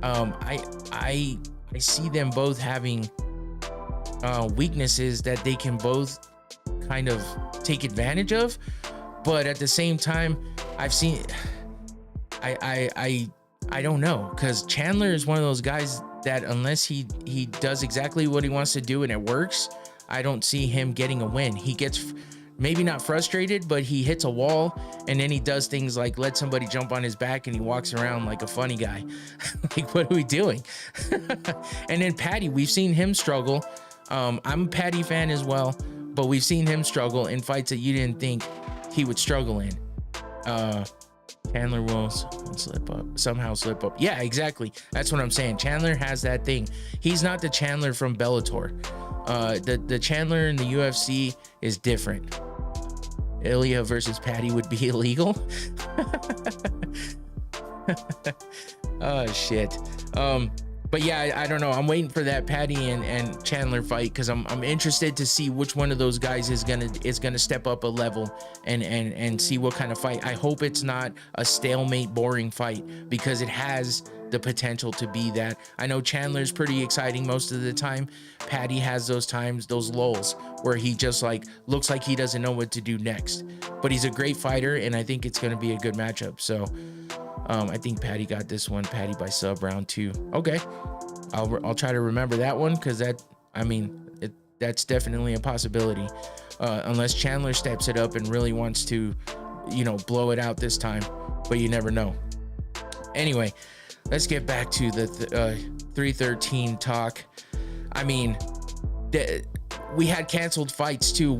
Speaker 2: I see them both having weaknesses that they can both kind of take advantage of, but at the same time, I don't know, because Chandler is one of those guys that unless he does exactly what he wants to do and it works, I don't see him getting a win. He gets maybe not frustrated, but he hits a wall, and then he does things like let somebody jump on his back and he walks around like a funny guy. Like, what are we doing? And then Paddy, we've seen him struggle. I'm a Paddy fan as well, but we've seen him struggle in fights that you didn't think he would struggle in. Chandler will somehow slip up. Yeah, exactly. That's what I'm saying. Chandler has that thing. He's not the Chandler from Bellator. The Chandler in the UFC is different. Ilya versus Paddy would be illegal. Oh shit. But yeah, I don't know. I'm waiting for that Paddy and Chandler fight because I'm interested to see which one of those guys is gonna step up a level and see what kind of fight. I hope it's not a stalemate, boring fight, because it has the potential to be that. I know Chandler's pretty exciting most of the time. Paddy has those times, those lulls where he just like looks like he doesn't know what to do next. But he's a great fighter, and I think it's gonna be a good matchup. So I think Paddy got this one. Paddy by sub, round 2. Okay, I'll try to remember that one, because that's definitely a possibility, unless Chandler steps it up and really wants to, blow it out this time. But you never know. Anyway, let's get back to the 313 talk. I mean, we had canceled fights too,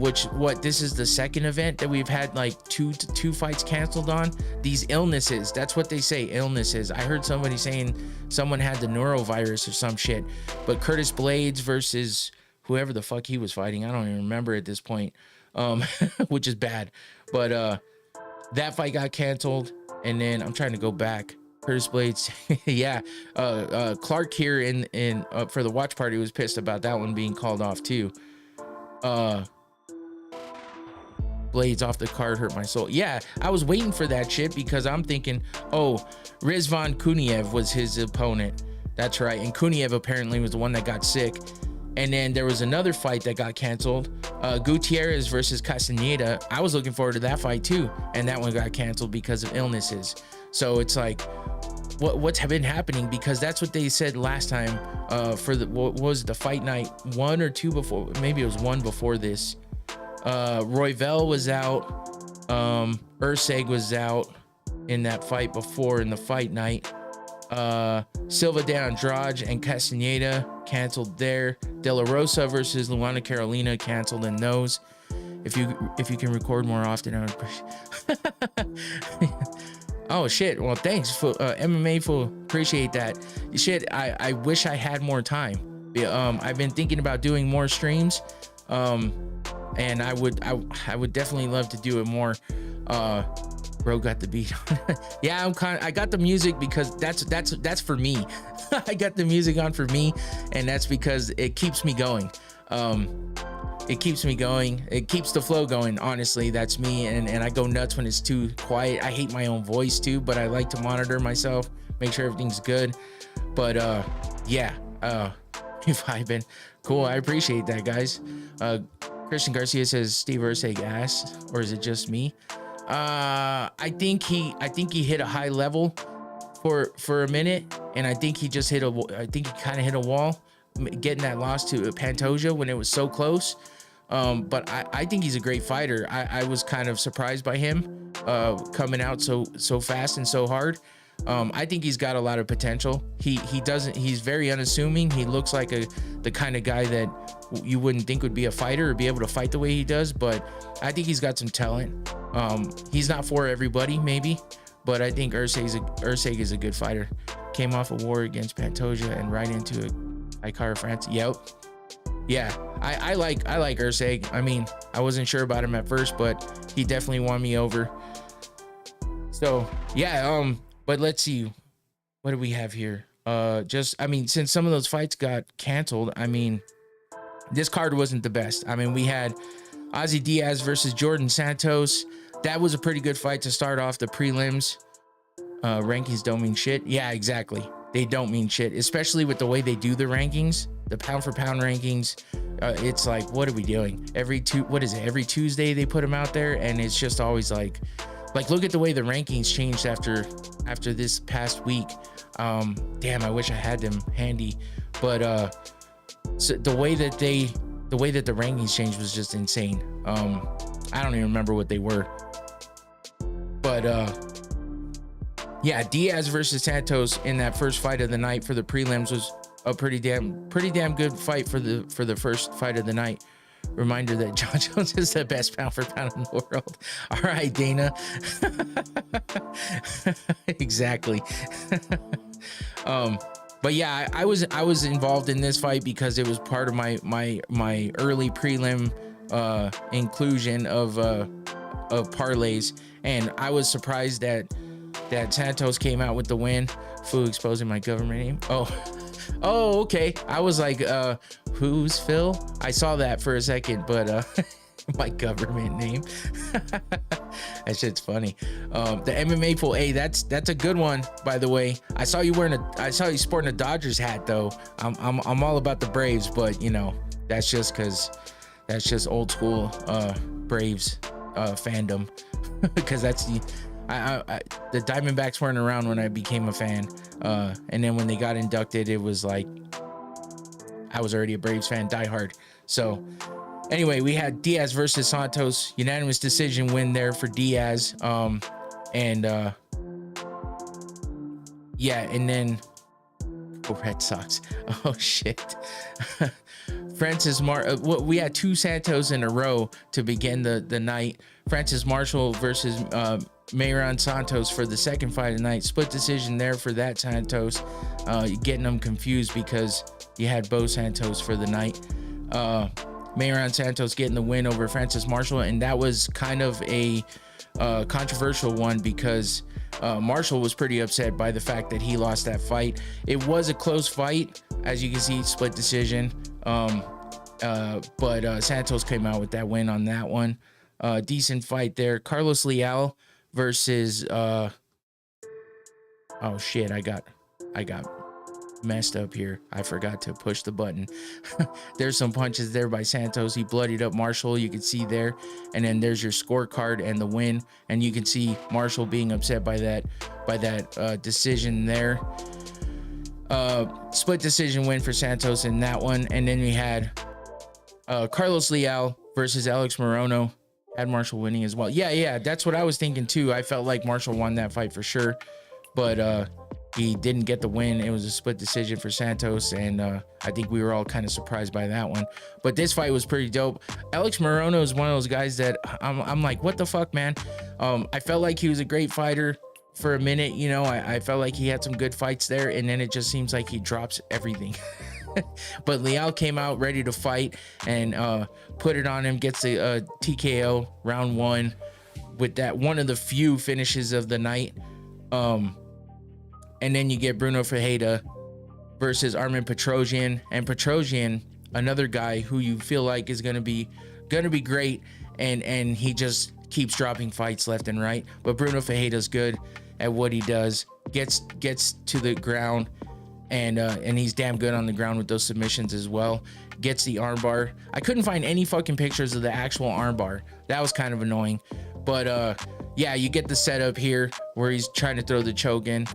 Speaker 2: this is the second event that we've had like two fights canceled on. These illnesses, that's what they say, illnesses. I heard somebody saying someone had the norovirus or some shit. But Curtis Blades versus whoever the fuck he was fighting, I don't even remember at this point, which is bad. But that fight got canceled, and then I'm trying to go back. Curtis Blades, yeah. Clark here in for the watch party was pissed about that one being called off too. Blades off the card hurt my soul. Yeah, I was waiting for that shit because I'm thinking, oh, Rizvan Kuniev was his opponent. That's right. And Kuniev apparently was the one that got sick. And then there was another fight that got canceled. Gutierrez versus Castaneda. I was looking forward to that fight too. And that one got canceled because of illnesses. So it's like, what's been happening? Because that's what they said last time, for what was the fight night 1 or 2 before, maybe it was 1 before this. Royval was out, Urseg was out in that fight before in the fight night. Silva de Andrade and Castaneda canceled there. De La Rosa versus Luana Carolina canceled in those. If you can record more often, I would appreciate. Oh shit, well thanks for MMA for appreciate that. Shit, I wish I had more time. I've been thinking about doing more streams, and I would definitely love to do it more. Bro got the beat on. Yeah, I got the music because that's for me. I got the music on for me, and that's because it keeps me going. It keeps me going. It keeps the flow going. Honestly, that's me. And I go nuts when it's too quiet. I hate my own voice too, but I like to monitor myself, make sure everything's good. But yeah, if I've been cool, I appreciate that, guys. Christian Garcia says Steve Urseg ass, or is it just me? I think he hit a high level for a minute, and I think he just kind of hit a wall, getting that loss to Pantoja when it was so close. But I think he's a great fighter. I was kind of surprised by him coming out so fast and so hard. I think he's got a lot of potential. He's very unassuming. He looks like the kind of guy that you wouldn't think would be a fighter or be able to fight the way he does, but I think he's got some talent. He's not for everybody, maybe, but I think Urseg is a good fighter. Came off a war against Pantoja and right into a Icar France. Yep. Yeah, I like Urseg. I mean, I wasn't sure about him at first, but he definitely won me over. So yeah, but let's see, what do we have here? Since some of those fights got canceled, I mean, this card wasn't the best. I mean, we had Ozzy Diaz versus Jordan Santos. That was a pretty good fight to start off the prelims. Rankings don't mean shit. Yeah, exactly. They don't mean shit, especially with the way they do the rankings, the pound for pound rankings. It's like, what are we doing? Every Tuesday they put them out there, and it's just always like look at the way the rankings changed after this past week. Damn, I wish I had them handy, but so the way that the rankings changed was just insane. I don't even remember what they were. But yeah, Diaz versus Santos in that first fight of the night for the prelims was a pretty damn good fight for the first fight of the night. Reminder that John Jones is the best pound for pound in the world. All right, Dana. Exactly. But yeah, I was involved in this fight because it was part of my early prelim inclusion of parlays, and I was surprised that Santos came out with the win. Fu exposing my government name. Oh, okay. I was like, who's Phil? I saw that for a second, but my government name. That shit's funny. The MMA pool, hey, that's a good one, by the way. I saw you sporting a Dodgers hat though. I'm all about the Braves, but you know, that's just old school Braves fandom. Because that's the Diamondbacks weren't around when I became a fan, and then when they got inducted, it was like I was already a Braves fan, diehard. So anyway, we had Diaz versus Santos, unanimous decision win there for Diaz. And then Red Sox. Oh shit. We had two Santos in a row to begin the night. Francis Marshall versus Mayron Santos for the second fight of the night. Split decision there for that Santos. Getting them confused because you had Bo Santos for the night. Mayron Santos getting the win over Francis Marshall, and that was kind of a controversial one because Marshall was pretty upset by the fact that he lost that fight. It was a close fight, as you can see, split decision. But Santos came out with that win on that one. Decent fight there. Carlos Leal versus oh shit, I got messed up here. I forgot to push the button. There's some punches there by Santos. He bloodied up Marshall, you can see there. And then there's your scorecard and the win, and you can see Marshall being upset by that decision there. Split decision win for Santos in that one. And then we had Carlos Leal versus Alex Morono. Had Marshall winning as well. Yeah, that's what I was thinking too. I felt like Marshall won that fight for sure, but he didn't get the win. It was a split decision for Santos, and I think we were all kind of surprised by that one. But this fight was pretty dope. Alex Morono is one of those guys that I'm like, what the fuck, man? I felt like he was a great fighter for a minute. You know, I felt like he had some good fights there, and then it just seems like he drops everything. But Leal came out ready to fight and put it on him, gets a TKO round one with that one of the few finishes of the night. And then you get Bruno Ferreira versus Armin Petrosyan, and Petrosyan, another guy who you feel like is gonna be great, and he just keeps dropping fights left and right. But Bruno Ferreira's good at what he does, gets to the ground, and he's damn good on the ground with those submissions as well. Gets the armbar. I couldn't find any fucking pictures of the actual armbar. That was kind of annoying. But yeah, you get the setup here where he's trying to throw the choke in.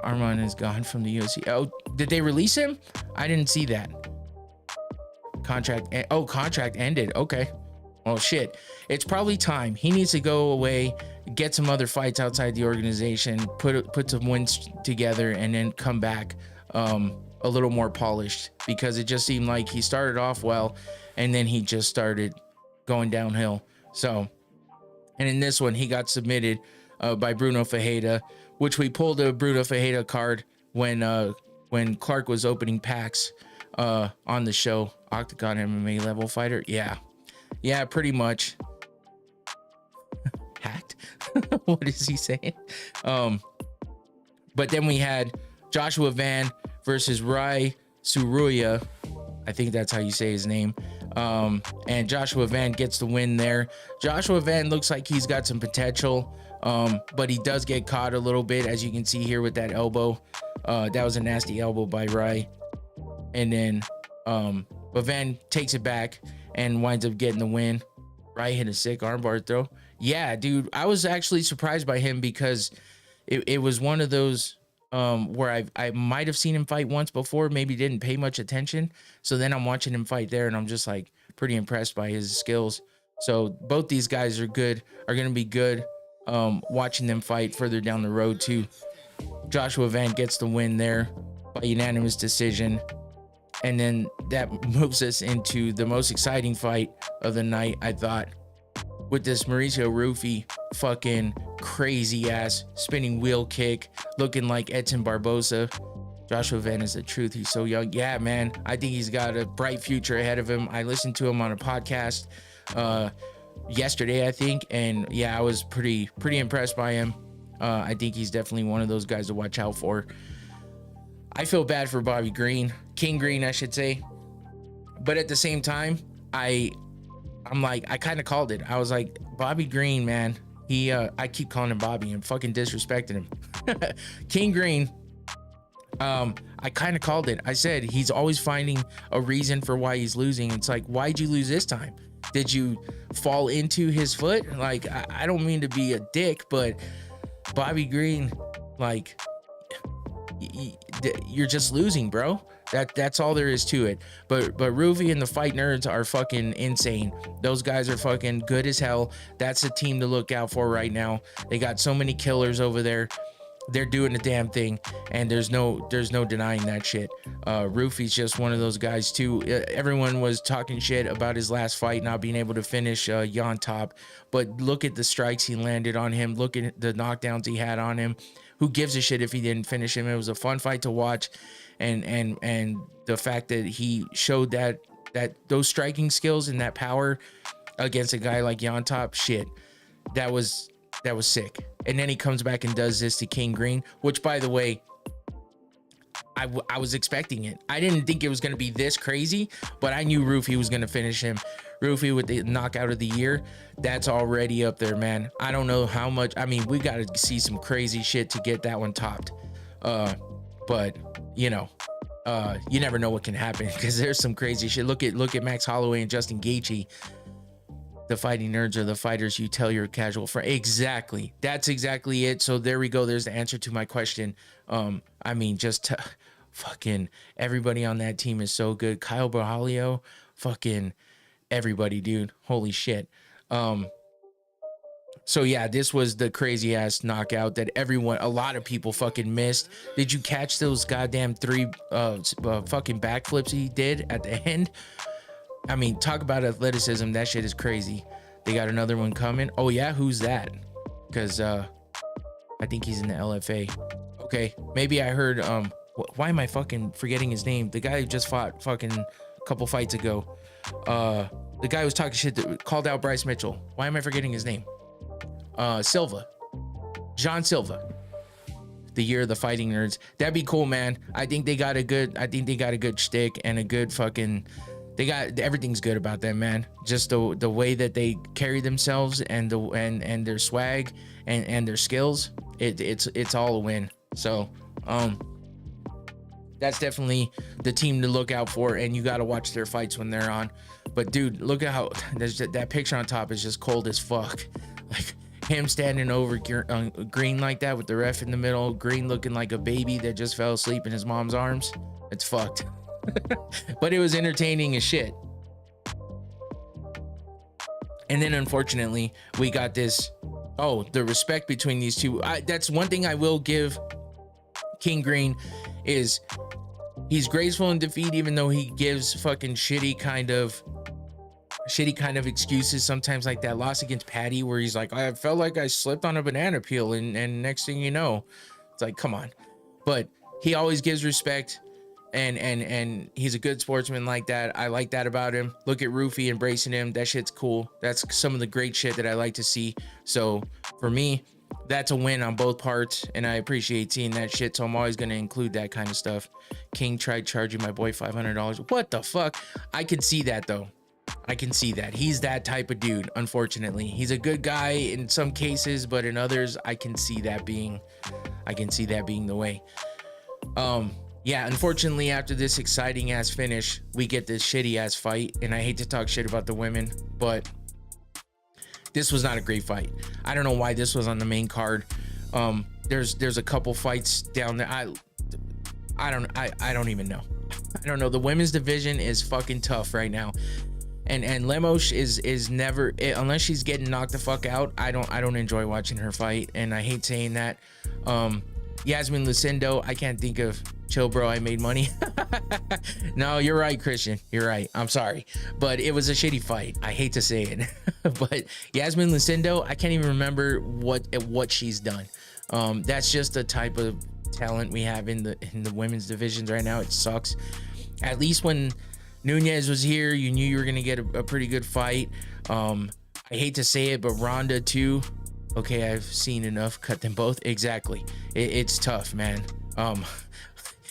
Speaker 2: Arman is gone from the UFC. Oh, did they release him? I didn't see that. Contract ended. Okay. Well, shit. It's probably time. He needs to go away, get some other fights outside the organization, put some wins together, and then come back a little more polished, because it just seemed like he started off well and then he just started going downhill. So, and in this one, he got submitted by Bruno Ferreira, which we pulled a Bruno Ferreira card when Clark was opening packs on the show. Octagon MMA level fighter. Yeah, pretty much. Hacked. What is he saying? But then we had Joshua Van versus Rai Suruya. I think that's how you say his name. And Joshua Van gets the win there. Joshua Van looks like he's got some potential, but he does get caught a little bit, as you can see here with that elbow. That was a nasty elbow by Rai. And then but Van takes it back and winds up getting the win. Rai hit a sick armbar throw. Yeah, dude, I was actually surprised by him, because it was one of those where I might have seen him fight once before, maybe didn't pay much attention. So then I'm watching him fight there, and I'm just like pretty impressed by his skills. So both these guys are going to be good. Watching them fight further down the road too. Joshua Van gets the win there by unanimous decision. And then that moves us into the most exciting fight of the night, I thought, with this Mauricio Rufy fucking crazy ass spinning wheel kick, looking like Edson Barboza. Joshua Van is the truth. He's so young. Yeah, man. I think he's got a bright future ahead of him. I listened to him on a podcast yesterday, I think, and yeah, I was pretty impressed by him. I think he's definitely one of those guys to watch out for. I feel bad for Bobby Green, King Green, I should say, but at the same time, I'm like, I kind of called it. I was like, Bobby Green, man, I keep calling him Bobby and fucking disrespecting him. King Green, I kind of called it. I said he's always finding a reason for why he's losing. It's like, why'd you lose this time? Did you fall into his foot? Like, I don't mean to be a dick, but Bobby Green, like, you're just losing, bro. That's all there is to it. But Rufy and the Fight Nerds are fucking insane. Those guys are fucking good as hell. That's a team to look out for right now. They got so many killers over there. They're doing the damn thing, and there's no denying that shit. Rufy's just one of those guys too. Everyone was talking shit about his last fight not being able to finish Jan Top, but look at the strikes he landed on him. Look at the knockdowns he had on him. Who gives a shit if he didn't finish him? It was a fun fight to watch, and the fact that he showed that those striking skills and that power against a guy like Jan Top, shit, that was sick. And then he comes back and does this to King Green, which, by the way, I was expecting it. I didn't think it was going to be this crazy, but I knew Rufy was going to finish him. Rufy with the knockout of the year, that's already up there, man. I don't know how much. I mean, we got to see some crazy shit to get that one topped. But you know, you never know what can happen because there's some crazy shit. Look at Max Holloway and Justin Gaethje. The Fighting Nerds are the fighters you tell your casual friend. Exactly. That's exactly it. So there we go. There's the answer to my question. I mean, fucking everybody on that team is so good. Kyle Borralho, fucking everybody, dude. Holy shit. So yeah, this was the crazy ass knockout that a lot of people fucking missed. Did you catch those goddamn 3 fucking backflips he did at the end? I mean, talk about athleticism. That shit is crazy. They got another one coming. Oh yeah, who's that? Because I think he's in the LFA. Okay, maybe I heard. Why am I fucking forgetting his name? The guy who just fought fucking a couple fights ago. The guy who was talking shit that called out Bryce Mitchell. Why am I forgetting his name? Silva. John Silva. The year of the Fighting Nerds. That'd be cool, man. I think they got a good shtick and a good fucking. They got everything's good about them, man. Just the way that they carry themselves and their swag and their skills. It's all a win. So that's definitely the team to look out for, and you got to watch their fights when they're on. But dude, look at how that picture on top is just cold as fuck. Like him standing over Green like that with the ref in the middle. Green looking like a baby that just fell asleep in his mom's arms. It's fucked. But it was entertaining as shit. And then unfortunately we got this, the respect between these two. That's one thing I will give King Green, is he's graceful in defeat, even though he gives fucking shitty kind of excuses sometimes, like that loss against Patty where he's like, I felt like I slipped on a banana peel and next thing you know, it's like, come on. But he always gives respect. And he's a good sportsman like that. I like that about him. Look at Rufy embracing him. That shit's cool. That's some of the great shit that I like to see. So for me, that's a win on both parts, and I appreciate seeing that shit. So I'm always going to include that kind of stuff. King tried charging my boy $500. What the fuck? I can see that though. I can see that. He's that type of dude, unfortunately. He's a good guy in some cases, but in others, I can see that being the way. Yeah, unfortunately, after this exciting ass finish, we get this shitty ass fight. And I hate to talk shit about the women, but this was not a great fight. I don't know why this was on the main card. There's a couple fights down there. I don't even know. I don't know. The women's division is fucking tough right now. And Lemos is never, unless she's getting knocked the fuck out. I don't enjoy watching her fight, and I hate saying that. Yasmin Lucindo, I can't think of. Chill, bro, I made money. No, you're right, Christian. You're right. I'm sorry, but it was a shitty fight. I hate to say it, but Yasmin Lucindo, I can't even remember what she's done. That's just the type of talent we have in the women's divisions right now. It sucks. At least when Nunez was here, you knew you were gonna get a pretty good fight. I hate to say it, but Ronda too. Okay, I've seen enough. Cut them both. Exactly. It's tough, man.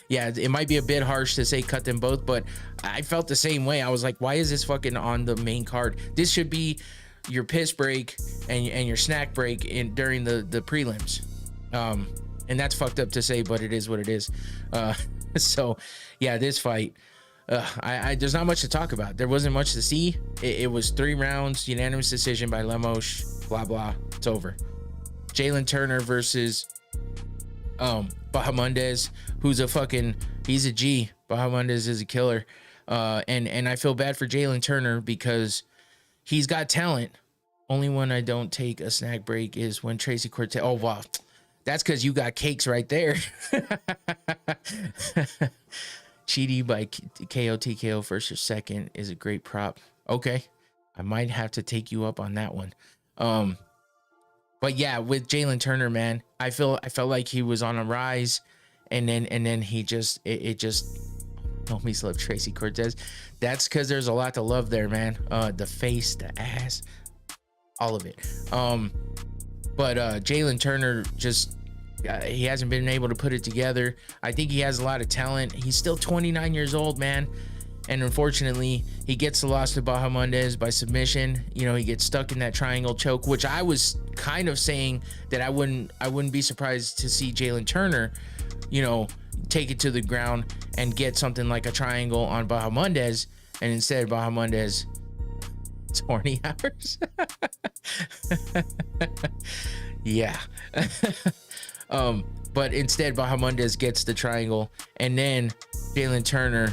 Speaker 2: Yeah, it might be a bit harsh to say cut them both, but I felt the same way. I was like, why is this fucking on the main card? This should be your piss break and your snack break during the prelims. And that's fucked up to say, but it is what it is. So yeah, this fight, there's not much to talk about. There wasn't much to see. It was 3 rounds, unanimous decision by Lemos, blah blah. It's over. Jalen Turner versus Bahamondes, who's he's a G. Bahamondes is a killer. And I feel bad for Jalen Turner because he's got talent. Only when I don't take a snack break is when Tracy Cortez. Oh wow, that's because you got cakes right there. Chidi by KO TKO first or second is a great prop. Okay, I might have to take you up on that one. But yeah, with Jalen Turner, man, I felt like he was on a rise, and then he just homies love Tracy Cortez. That's because there's a lot to love there, man. The face, the ass, all of it. But Jalen Turner just he hasn't been able to put it together. I think he has a lot of talent. He's still 29 years old, man. And unfortunately, he gets the loss to Bahamondes by submission. You know, he gets stuck in that triangle choke, which I was kind of saying that I wouldn't be surprised to see Jalen Turner, you know, take it to the ground and get something like a triangle on Bahamondes, and instead Bahamondes, it's horny hours. Yeah. But instead Bahamondes gets the triangle, and then Jalen Turner,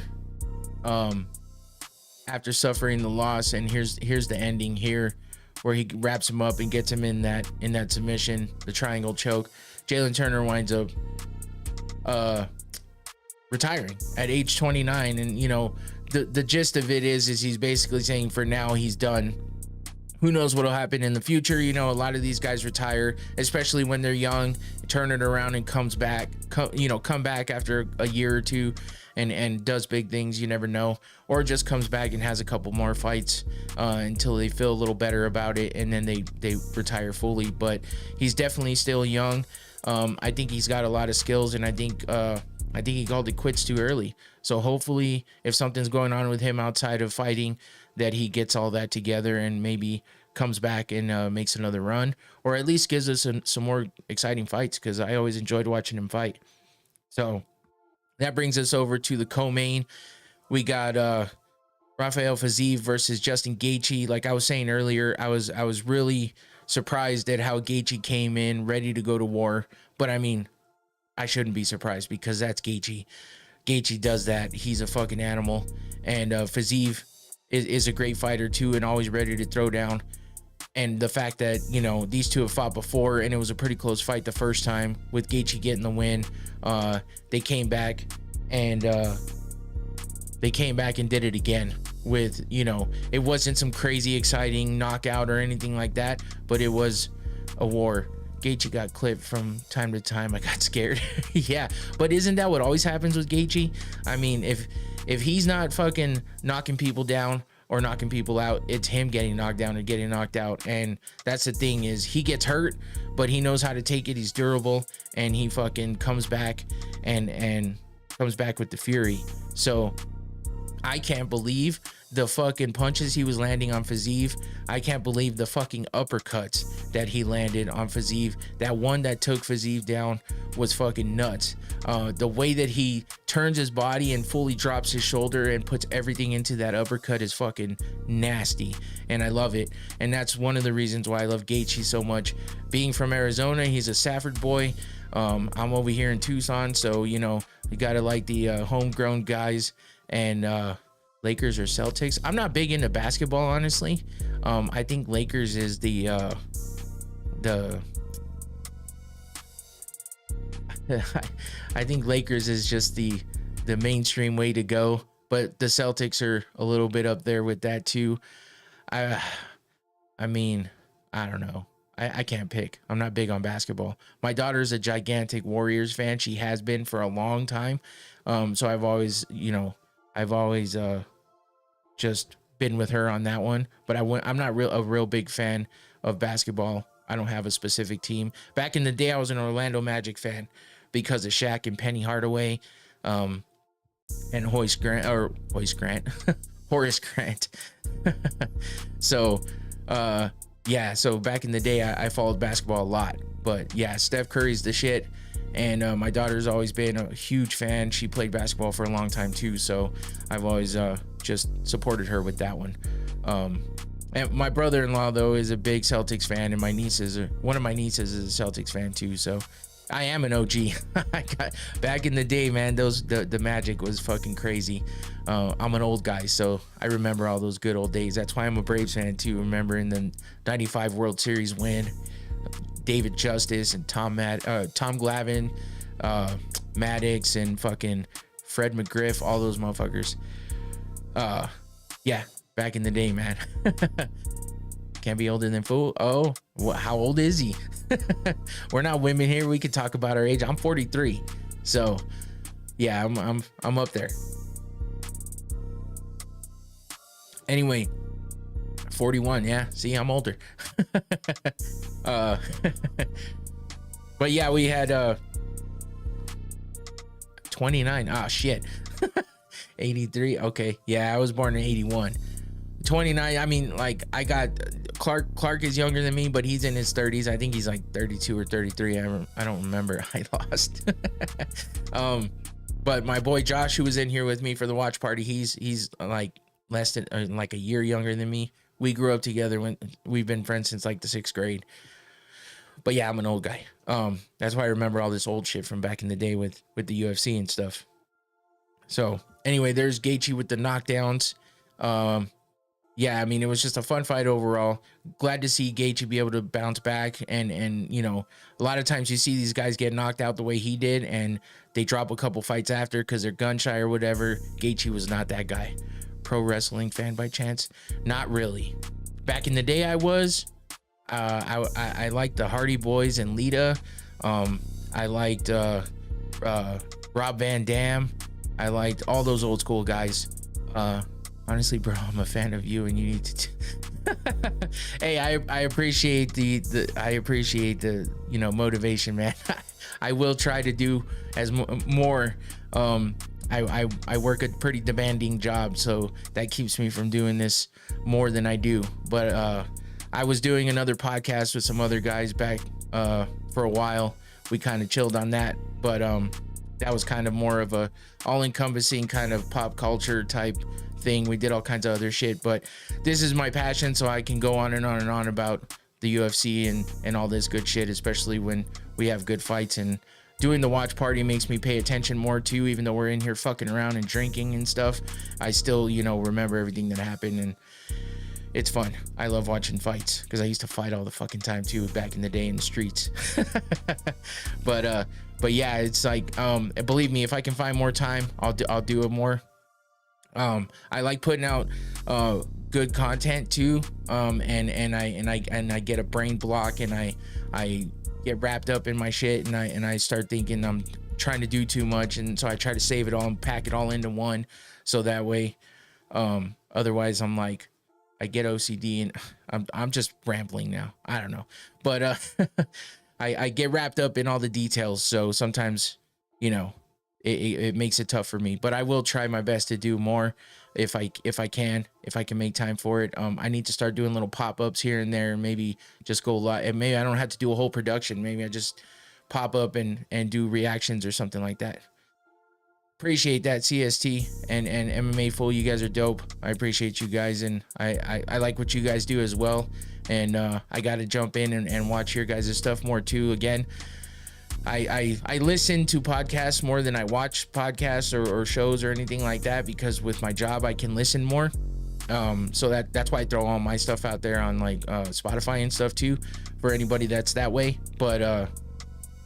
Speaker 2: after suffering the loss, and here's the ending here where he wraps him up and gets him in that submission, the triangle choke. Jalen Turner winds up retiring at age 29, and you know the gist of it is he's basically saying for now he's done. Who knows what'll happen in the future? You know, a lot of these guys retire, especially when they're young, turn it around and come back after a year or two and does big things. You never know. Or just comes back and has a couple more fights until they feel a little better about it, and then they retire fully. But he's definitely still young. I think he's got a lot of skills, and I think he called it quits too early. So hopefully if something's going on with him outside of fighting, that he gets all that together and maybe comes back and makes another run, or at least gives us some more exciting fights, because I always enjoyed watching him fight. So that brings us over to the co-main. We got Rafael Fiziev versus Justin Gaethje. Like I was saying earlier, I was really surprised at how Gaethje came in ready to go to war. But I mean, I shouldn't be surprised because that's Gaethje. Gaethje does that. He's a fucking animal. And Fiziev is a great fighter too, and always ready to throw down. And the fact that, you know, these two have fought before, and it was a pretty close fight the first time with Gaethje getting the win. They came back and did it again with, you know, it wasn't some crazy exciting knockout or anything like that, but it was a war. Gaethje got clipped from time to time. I got scared. Yeah, but isn't that what always happens with Gaethje? I mean, if he's not fucking knocking people down or knocking people out, it's him getting knocked down or getting knocked out. And that's the thing, is he gets hurt, but he knows how to take it. He's durable, and he fucking comes back and comes back with the fury. So I can't believe the fucking punches he was landing on Fiziev. I can't believe the fucking uppercuts that he landed on Fiziev. That one that took Fiziev down was fucking nuts. The way that he turns his body and fully drops his shoulder and puts everything into that uppercut is fucking nasty, and I love it. And that's one of the reasons why I love Gaethje so much. Being from Arizona, he's a Safford boy. I'm over here in Tucson, so you know, you gotta like the homegrown guys. And Lakers or Celtics. I'm not big into basketball, honestly. I think Lakers is the I think Lakers is just the mainstream way to go, but the Celtics are a little bit up there with that too. I mean, I don't know. I can't pick. I'm not big on basketball. My daughter's a gigantic Warriors fan. She has been for a long time. So I've always just been with her on that one. But I'm not a real big fan of basketball. I don't have a specific team. Back in the day, I was an Orlando Magic fan because of Shaq and Penny Hardaway, and Horace Grant. So, yeah. So back in the day, I followed basketball a lot. But yeah, Steph Curry's the shit. And my daughter's always been a huge fan. She played basketball for a long time too. So I've always just supported her with that one. And my brother-in-law, though, is a big Celtics fan, and one of my nieces is a Celtics fan too. So I am an OG. Back in the day, man, the Magic was fucking crazy. I'm an old guy, so I remember all those good old days. That's why I'm a Braves fan too. Remembering the '95 World Series win, David Justice and Tom Glavine, Maddox, and fucking Fred McGriff, all those motherfuckers. Yeah. Back in the day, man. Can't be older than fool. Oh, how old is he? We're not women here. We can talk about our age. I'm 43, so yeah, I'm up there. Anyway, 41. Yeah, see, I'm older. But yeah, we had 29. Ah, shit. 83. Okay, yeah, I was born in 81. 29. I mean, like, I got Clark is younger than me, but he's in his 30s. I think he's like 32 or 33. I don't remember. I lost. But my boy Josh, who was in here with me for the watch party, he's like less than like a year younger than me. We grew up together. We've been friends since like the 6th grade. But yeah, I'm an old guy. That's why I remember all this old shit from back in the day with the UFC and stuff. So anyway, there's Gaethje with the knockdowns. Yeah, I mean, it was just a fun fight overall. Glad to see Gaethje be able to bounce back. And you know, a lot of times you see these guys get knocked out the way he did, and they drop a couple fights after because they're gun shy or whatever. Gaethje was not that guy. Pro wrestling fan by chance? Not really. Back in the day, I was. I liked the Hardy Boys and Lita. I liked Rob Van Dam. I liked all those old school guys. Honestly, bro, I'm a fan of you, and you need to. Hey, I appreciate the motivation, man. I will try to do as more. I work a pretty demanding job, so that keeps me from doing this more than I do. But I was doing another podcast with some other guys back for a while. We kind of chilled on that, but that was kind of more of a all-encompassing kind of pop culture type thing. We did all kinds of other shit, but this is my passion, so I can go on and on and on about the UFC and all this good shit, especially when we have good fights. And doing the watch party makes me pay attention more too, even though we're in here fucking around and drinking and stuff. I still, remember everything that happened, and it's fun. I love watching fights because I used to fight all the fucking time too back in the day in the streets. But yeah, it's like, believe me, if I can find more time, I'll do it more. I like putting out good content too, and I get a brain block, and I get wrapped up in my shit, and I start thinking I'm trying to do too much, and so I try to save it all and pack it all into one, so that way, otherwise I'm like, I get OCD, and I'm just rambling now. I don't know, but I get wrapped up in all the details, so sometimes it makes it tough for me. But I will try my best to do more if I can make time for it. I need to start doing little pop-ups here and there, and maybe just go live, and maybe I don't have to do a whole production. Maybe I just pop up and do reactions or something like that. Appreciate that, CST and MMA Fool. You guys are dope. I appreciate you guys, and I like what you guys do as well. And I got to jump in and watch your guys' stuff more too. Again, I listen to podcasts more than I watch podcasts or shows or anything like that, because with my job I can listen more. So that's why I throw all my stuff out there on like Spotify and stuff too, for anybody that's that way. But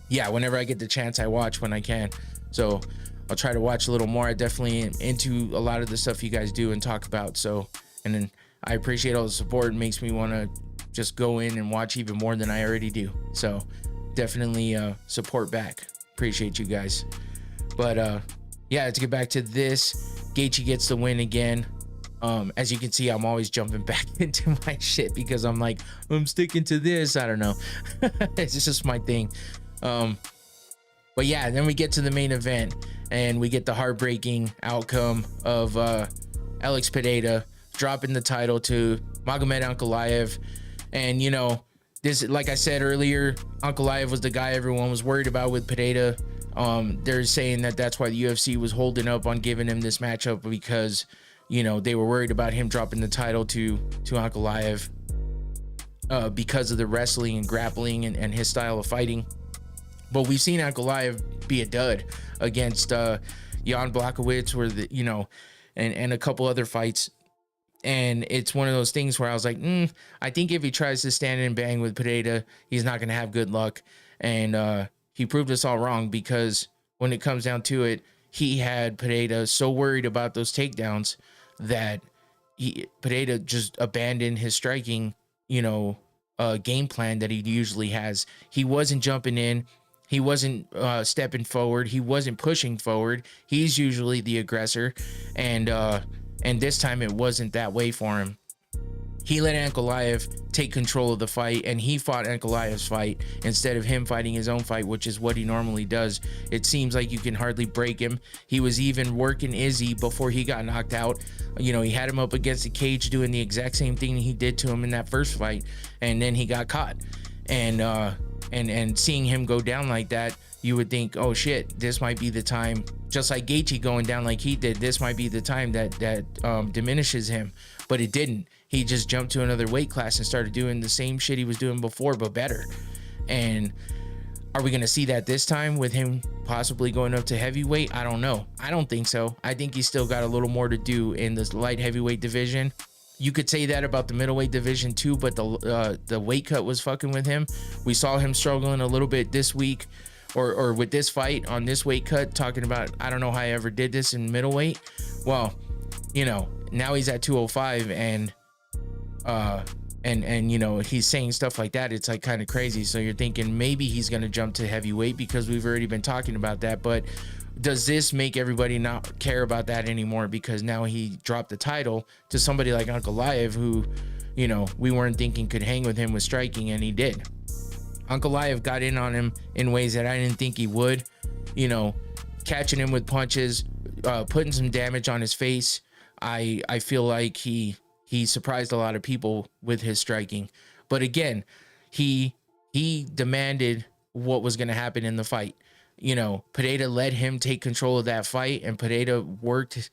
Speaker 2: yeah, whenever I get the chance, I watch when I can. So I'll try to watch a little more. I definitely am into a lot of the stuff you guys do and talk about. So, and then I appreciate all the support. It makes me want to just go in and watch even more than I already do. So definitely support back. Appreciate you guys. But yeah, to get back to this, Gaethje gets the win again. As you can see, I'm always jumping back into my shit because I'm like, I'm sticking to this. I don't know. It's just my thing. But yeah, then we get to the main event and we get the heartbreaking outcome of Alex Pereira dropping the title to Magomed Ankalaev. And you know, this, like I said earlier, Ankalaev was the guy everyone was worried about with Pereira. They're saying that that's why the UFC was holding up on giving him this matchup, because you know, they were worried about him dropping the title to Ankalaev because of the wrestling and grappling and his style of fighting. But we've seen Ankalaev be a dud against Jan Blachowicz, where the, you know, and a couple other fights. And it's one of those things where I was like, I think if he tries to stand and bang with Pereira, he's not going to have good luck. And he proved us all wrong, because when it comes down to it, he had Pereira so worried about those takedowns that Pereira just abandoned his striking, you know, game plan that he usually has. He wasn't jumping in. He wasn't stepping forward. He wasn't pushing forward. He's usually the aggressor. And this time it wasn't that way for him. He let Ankalaev take control of the fight, and he fought Ankalaev's fight instead of him fighting his own fight, which is what he normally does. It seems like you can hardly break him. He was even working Izzy before he got knocked out. You know, he had him up against the cage doing the exact same thing he did to him in that first fight, and then he got caught. And seeing him go down like that, you would think, oh shit, this might be the time, just like Gaethje going down like he did, this might be the time that diminishes him. But it didn't. He just jumped to another weight class and started doing the same shit he was doing before, but better. And are we going to see that this time with him possibly going up to heavyweight? I don't know. I don't think so. I think he's still got a little more to do in this light heavyweight division. You could say that about the middleweight division too, but the weight cut was fucking with him. We saw him struggling a little bit this week, or with this fight on this weight cut, talking about, I don't know how I ever did this in middleweight. Well, you know, now he's at 205, and you know, he's saying stuff like that. It's like kind of crazy. So you're thinking maybe he's going to jump to heavyweight, because we've already been talking about that. But does this make everybody not care about that anymore, because now he dropped the title to somebody like Ankalaev, who, you know, we weren't thinking could hang with him with striking, and he did. Ankalaev got in on him in ways that I didn't think he would, you know, catching him with punches, putting some damage on his face. I feel like he surprised a lot of people with his striking. But again, he demanded what was going to happen in the fight. You know, Pereira let him take control of that fight, and Pereira worked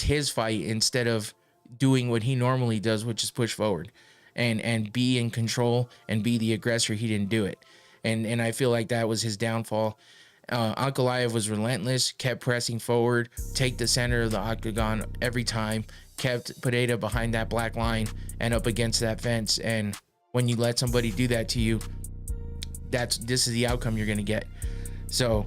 Speaker 2: his fight instead of doing what he normally does, which is push forward and be in control and be the aggressor. He didn't do it. And I feel like that was his downfall. Ankalaev was relentless, kept pressing forward, take the center of the octagon every time, kept Pereira behind that black line and up against that fence. And when you let somebody do that to you, this is the outcome you're going to get. So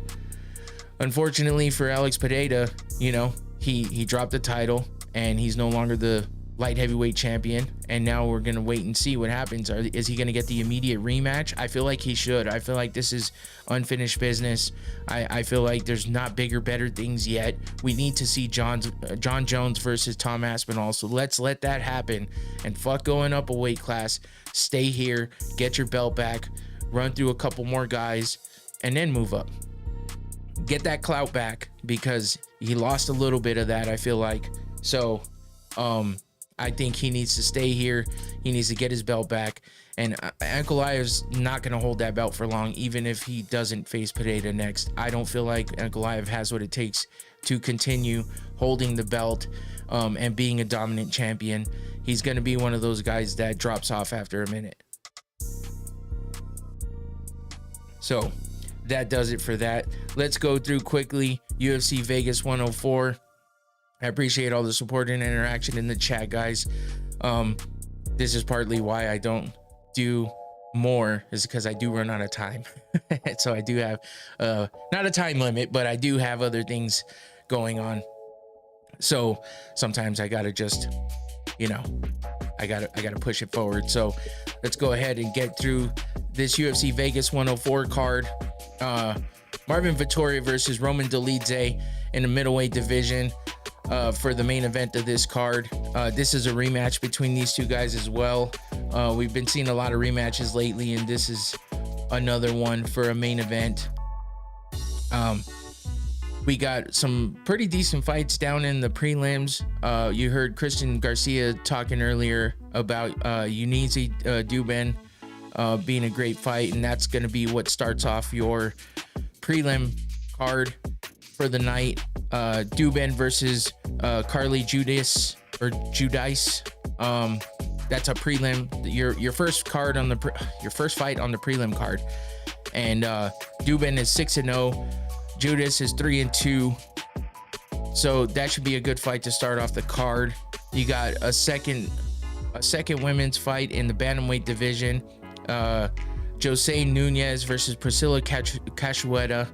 Speaker 2: unfortunately for Alex Pereira, you know, he dropped the title, and he's no longer the light heavyweight champion. And now we're going to wait and see what happens. Is he going to get the immediate rematch? I feel like he should. I feel like this is unfinished business. I feel like there's not bigger, better things yet. We need to see John Jones versus Tom Aspinall. So let's let that happen, and fuck going up a weight class. Stay here, get your belt back, run through a couple more guys, and then move up. Get that clout back, because he lost a little bit of that, I feel like. So I think he needs to stay here. He needs to get his belt back. And Ankalaev's not going to hold that belt for long, even if he doesn't face Pereira next. I don't feel like Ankalaev has what it takes to continue holding the belt and being a dominant champion. He's going to be one of those guys that drops off after a minute. So that does it for that. Let's go through quickly UFC Vegas 104. I appreciate all the support and interaction in the chat, guys. This is partly why I don't do more, is because I do run out of time. So I do have not a time limit, but I do have other things going on. So sometimes I gotta just, I gotta push it forward. So let's go ahead and get through this UFC Vegas 104 card. Marvin Vettori versus Roman Dolidze in the middleweight division for the main event of this card. This is a rematch between these two guys as well. We've been seeing a lot of rematches lately, and this is another one for a main event. We got some pretty decent fights down in the prelims. You heard Christian Garcia talking earlier about Unizi Duben being a great fight, and that's going to be what starts off your prelim card for the night. Duben versus Carly Judice. That's a prelim. Your first card on your first fight on the prelim card, and Duben is 6-0. Judas is 3-2. So that should be a good fight to start off the card. You got a second women's fight in the bantamweight division. Jose Nunez versus Priscilla Cachoeira.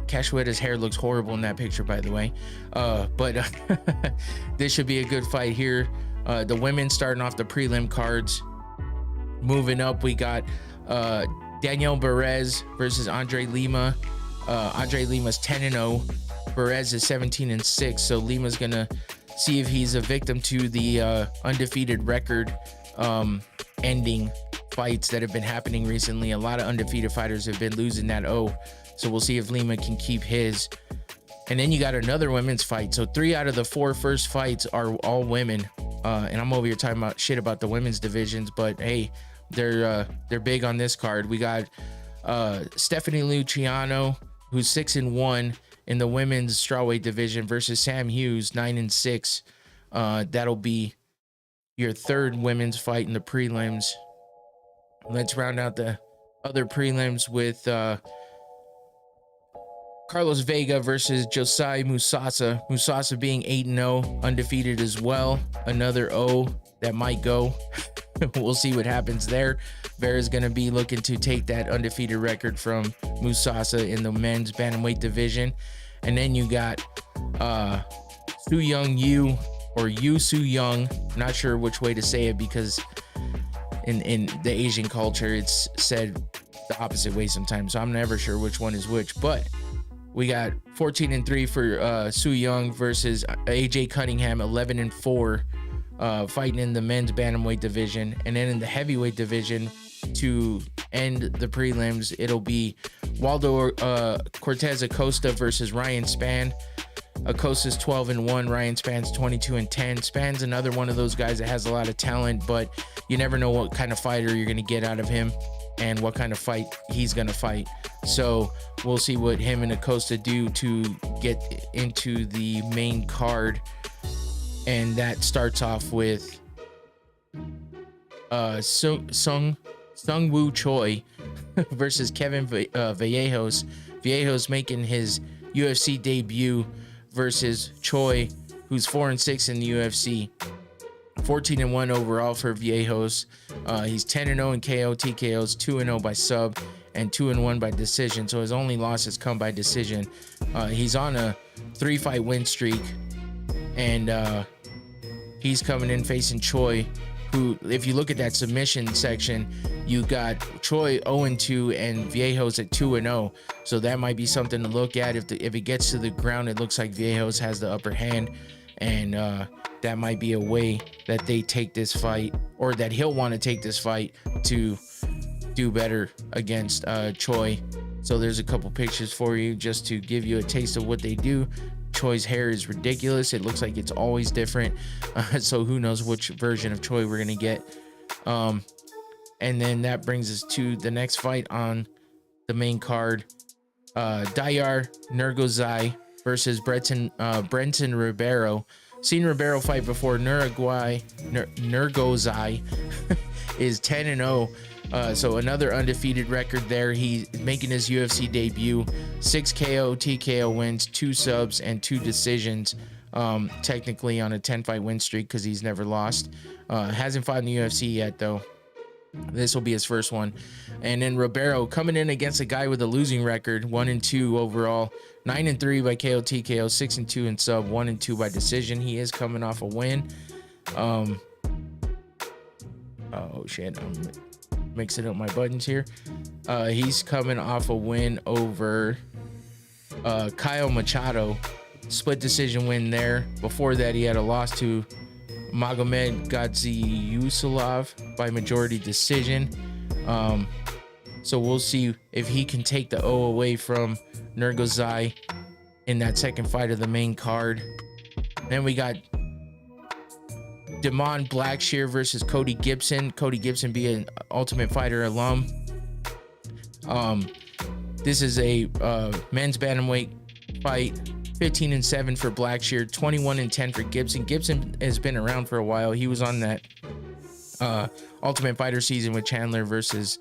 Speaker 2: Cachoeira's hair looks horrible in that picture, by the way. But this should be a good fight here. The women starting off the prelim cards. Moving up, we got Daniel Perez versus Andre Lima. Andre Lima's 10-0. Perez is 17-6. So Lima's gonna see if he's a victim to the undefeated record ending fights that have been happening recently. A lot of undefeated fighters have been losing that so we'll see if Lima can keep his. And then you got another women's fight. So 3 out of the 4 first fights are all women. And I'm over here talking about shit about the women's divisions, but hey, they're big on this card. We got Stephanie Luciano, who's 6-1 in the women's strawweight division, versus Sam Hughes, 9-6. That'll be your third women's fight in the prelims. Let's round out the other prelims with Carlos Vega versus Josiah Musasa. Musasa being 8-0, undefeated as well. Another O that might go. We'll see what happens there. Vera's going to be looking to take that undefeated record from Musasa in the men's bantamweight division. And then you got Su Young Yu, or Yu Su Young. Not sure which way to say it, because in the Asian culture it's said the opposite way sometimes, so I'm never sure which one is which. But we got 14-3 for Su Young versus AJ Cunningham, 11-4, fighting in the men's bantamweight division. And then in the heavyweight division, to end the prelims, it'll be Waldo Cortez Acosta versus Ryan Spann. Acosta's 12-1, Ryan Spann's 22-10. Spann's another one of those guys that has a lot of talent, but you never know what kind of fighter you're going to get out of him and what kind of fight he's going to fight. So we'll see what him and Acosta do to get into the main card. And that starts off with Sung Woo Choi versus Kevin Vallejos. Vallejos making his UFC debut versus Choi, who's 4-6 in the UFC. 14-1 overall for Vallejos. He's 10-0 in KO, TKOs, 2-0 by sub, and 2-1 by decision. So his only losses come by decision. He's on a 3-fight win streak, and he's coming in facing Choi, who, if you look at that submission section, you got Choi 0-2 and Vallejos at 2-0. So that might be something to look at. If it gets to the ground, it looks like Vallejos has the upper hand, and that might be a way that they take this fight, or that he'll want to take this fight to do better against Choi. So there's a couple pictures for you just to give you a taste of what they do. Choi's hair is ridiculous. It looks like it's always different. So who knows which version of Choi we're going to get. And then that brings us to the next fight on the main card. Dayar Nergozai versus Brenton Ribeiro. Seen Ribeiro fight before. Nergozai is 10-0 So another undefeated record there. He's making his UFC debut. 6 KO, TKO wins, 2 subs, and 2 decisions. Technically on a 10-fight win streak because he's never lost. Hasn't fought in the UFC yet, though. This will be his first one. And then Ribeiro coming in against a guy with a losing record, 1-2 overall, 9-3 by KO TKO, 6-2 in sub, 1-2 by decision. He is coming off a win. Oh shit, I'm mixing up my buttons here. He's coming off a win over Kyle Machado, split decision win there. Before that, he had a loss to Magomed Gadzhiyusulav by majority decision. So we'll see if he can take the O away from Nurgozai in that second fight of the main card. Then we got Damon Blackshear versus Cody Gibson. Cody Gibson being an Ultimate Fighter alum. This is a men's bantamweight fight. 15-7 for Blackshear, 21-10 for Gibson. Gibson has been around for a while. He was on that Ultimate Fighter season with Chandler versus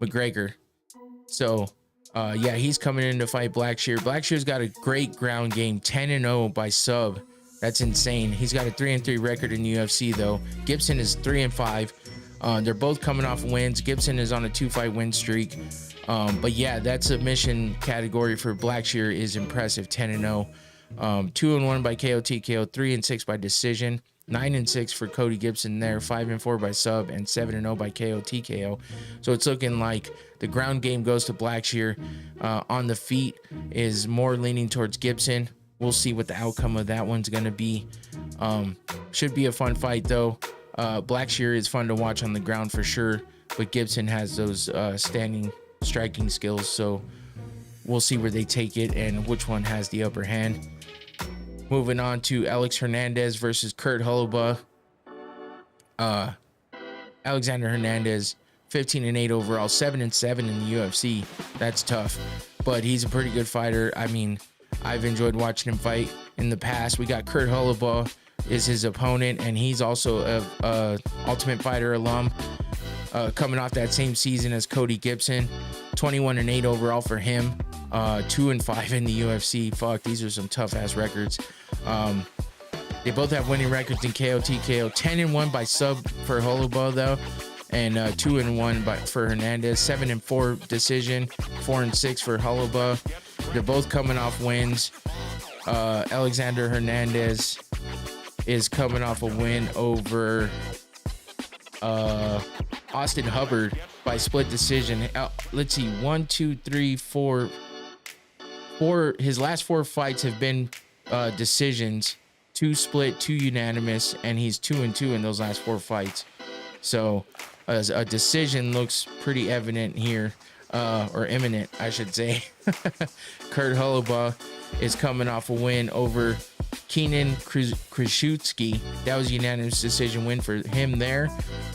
Speaker 2: McGregor. So yeah, he's coming in to fight Blackshear. Blackshear's got a great ground game, 10-0 by sub. That's insane. He's got a 3-3 record in the UFC though. Gibson is 3-5. They're both coming off wins. Gibson is on a 2-fight win streak. But yeah, that submission category for Blackshear is impressive. 10-0, 2-1 by KO TKO, 3-6 by decision, 9-6 for Cody Gibson there, 5-4 by sub, and 7-0 by KO TKO. So it's looking like the ground game goes to Blackshear. On the feet is more leaning towards Gibson. We'll see what the outcome of that one's going to be. Should be a fun fight though. Blackshear is fun to watch on the ground for sure, but Gibson has those standing striking skills, so we'll see where they take it and which one has the upper hand. Moving on to Alex Hernandez versus Kurt Holobaugh. Alexander Hernandez, 15-8 overall, 7-7 in the UFC. That's tough, but he's a pretty good fighter. I mean, I've enjoyed watching him fight in the past. We got Kurt Holobaugh is his opponent, and he's also a Ultimate Fighter alum. Coming off that same season as Cody Gibson, 21-8 overall for him, 2-5 in the UFC. Fuck, these are some tough ass records. They both have winning records in KO TKO, 10-1 by sub for Holobaugh though, and 2-1 for Hernandez, 7-4 decision, 4-6 for Holobaugh. They're both coming off wins. Alexander Hernandez is coming off a win over Austin Hubbard by split decision. Let's see, 1, 2, 3, 4. His last 4 fights have been decisions, 2 split, 2 unanimous, and he's 2-2 in those last 4 fights. So a decision looks pretty evident here, or imminent, I should say. Kurt Holobaugh is coming off a win over Kenan Krzyzewski. That was a unanimous decision win for him there.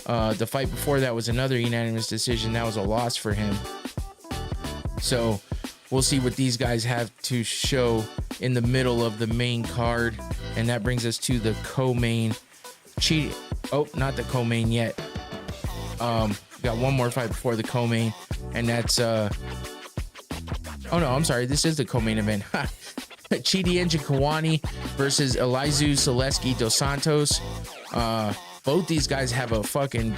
Speaker 2: The fight before that was another unanimous decision. That was a loss for him. So we'll see what these guys have to show in the middle of the main card. And that brings us to the co-main. Not the co-main yet. Got one more fight before the co-main, and that's oh no, I'm sorry, this is the co-main event. Chidi Njokuani versus Elizeu Zaleski dos Santos. Both these guys have a fucking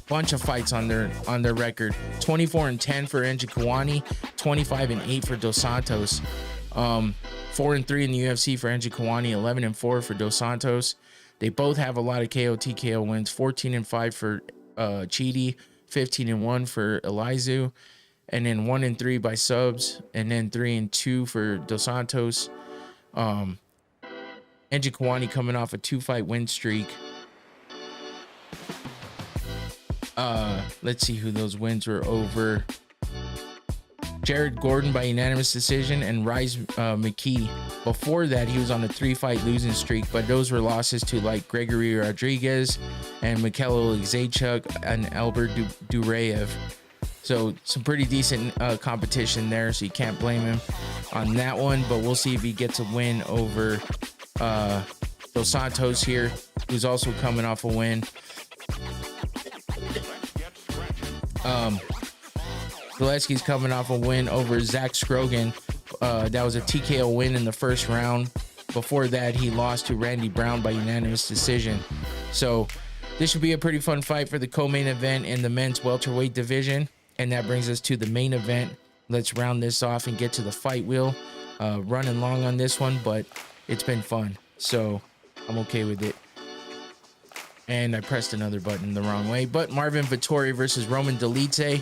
Speaker 2: bunch of fights on their record. 24-10 for Njokuani, 25-8 for dos Santos. 4-3 in the UFC for Njokuani, 11-4 for dos Santos. They both have a lot of KO TKO wins. 14-5 for Chidi, 15-1 for Elizeu, and then 1-3 by subs, and then 3-2 for dos Santos. Njokuani coming off a 2-fight win streak. Let's see who those wins were over. Jared Gordon by unanimous decision, and Rise McKee. Before that, he was on a 3-fight losing streak, but those were losses to like Gregory Rodriguez and Mikhail Zaechuk and Albert Duraev. So some pretty decent competition there, so you can't blame him on that one. But we'll see if he gets a win over dos Santos here, who's also coming off a win. Zaleski's coming off a win over Zach Scrogan. That was a TKO win in the first round. Before that, he lost to Randy Brown by unanimous decision. So this should be a pretty fun fight for the co-main event in the men's welterweight division. And that brings us to the main event. Let's round this off and get to the fight wheel. Running long on this one, but it's been fun, so I'm okay with it. And I pressed another button the wrong way. But Marvin Vettori versus Roman Dolidze.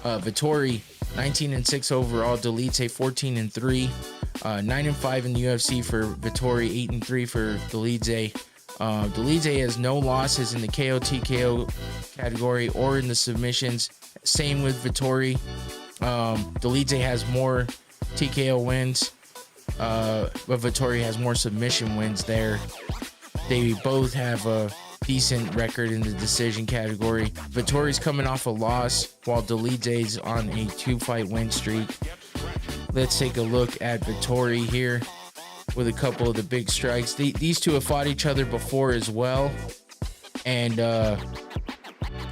Speaker 2: Vettori 19-6 overall. Dolidze 14-3. 9-5 in the UFC for Vettori. 8-3 for Dolidze. Dolidze has no losses in the KO TKO category or in the submissions. Same with Vettori. Dolidze has more TKO wins, but Vettori has more submission wins there. They both have a decent record in the decision category. Vettori's coming off a loss while Dolidze's on a 2-fight win streak. Let's take a look at Vettori here with a couple of the big strikes. These two have fought each other before as well, and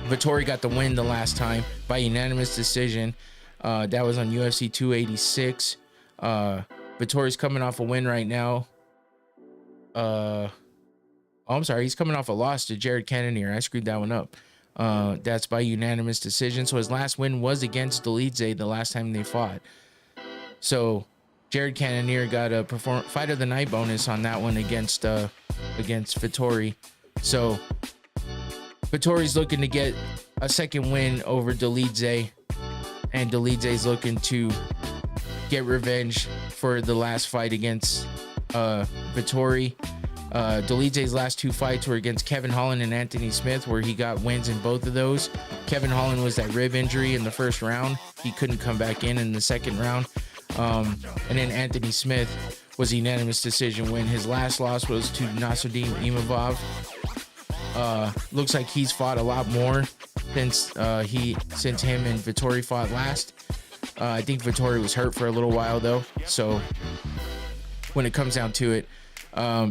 Speaker 2: Vettori got the win the last time by unanimous decision. That was on UFC 286. Vettori's coming off a win right now. I'm sorry, he's coming off a loss to Jared Cannonier. I screwed that one up. That's by unanimous decision. So his last win was against Dolidze the last time they fought. So Jared Cannonier got a fight of the night bonus on that one against Vettori. So Vettori's looking to get a second win over Dolidze, and Dolidze's looking to get revenge for the last fight against Vettori. Dolidze's last two fights were against Kevin Holland and Anthony Smith, where he got wins in both of those. Kevin Holland was that rib injury in the first round. He couldn't come back in the second round. And then Anthony Smith was a unanimous decision win. His last loss was to Nasruddin Imavov. Looks like he's fought a lot more since him and Vettori fought last. I think Vettori was hurt for a little while though. So when it comes down to it,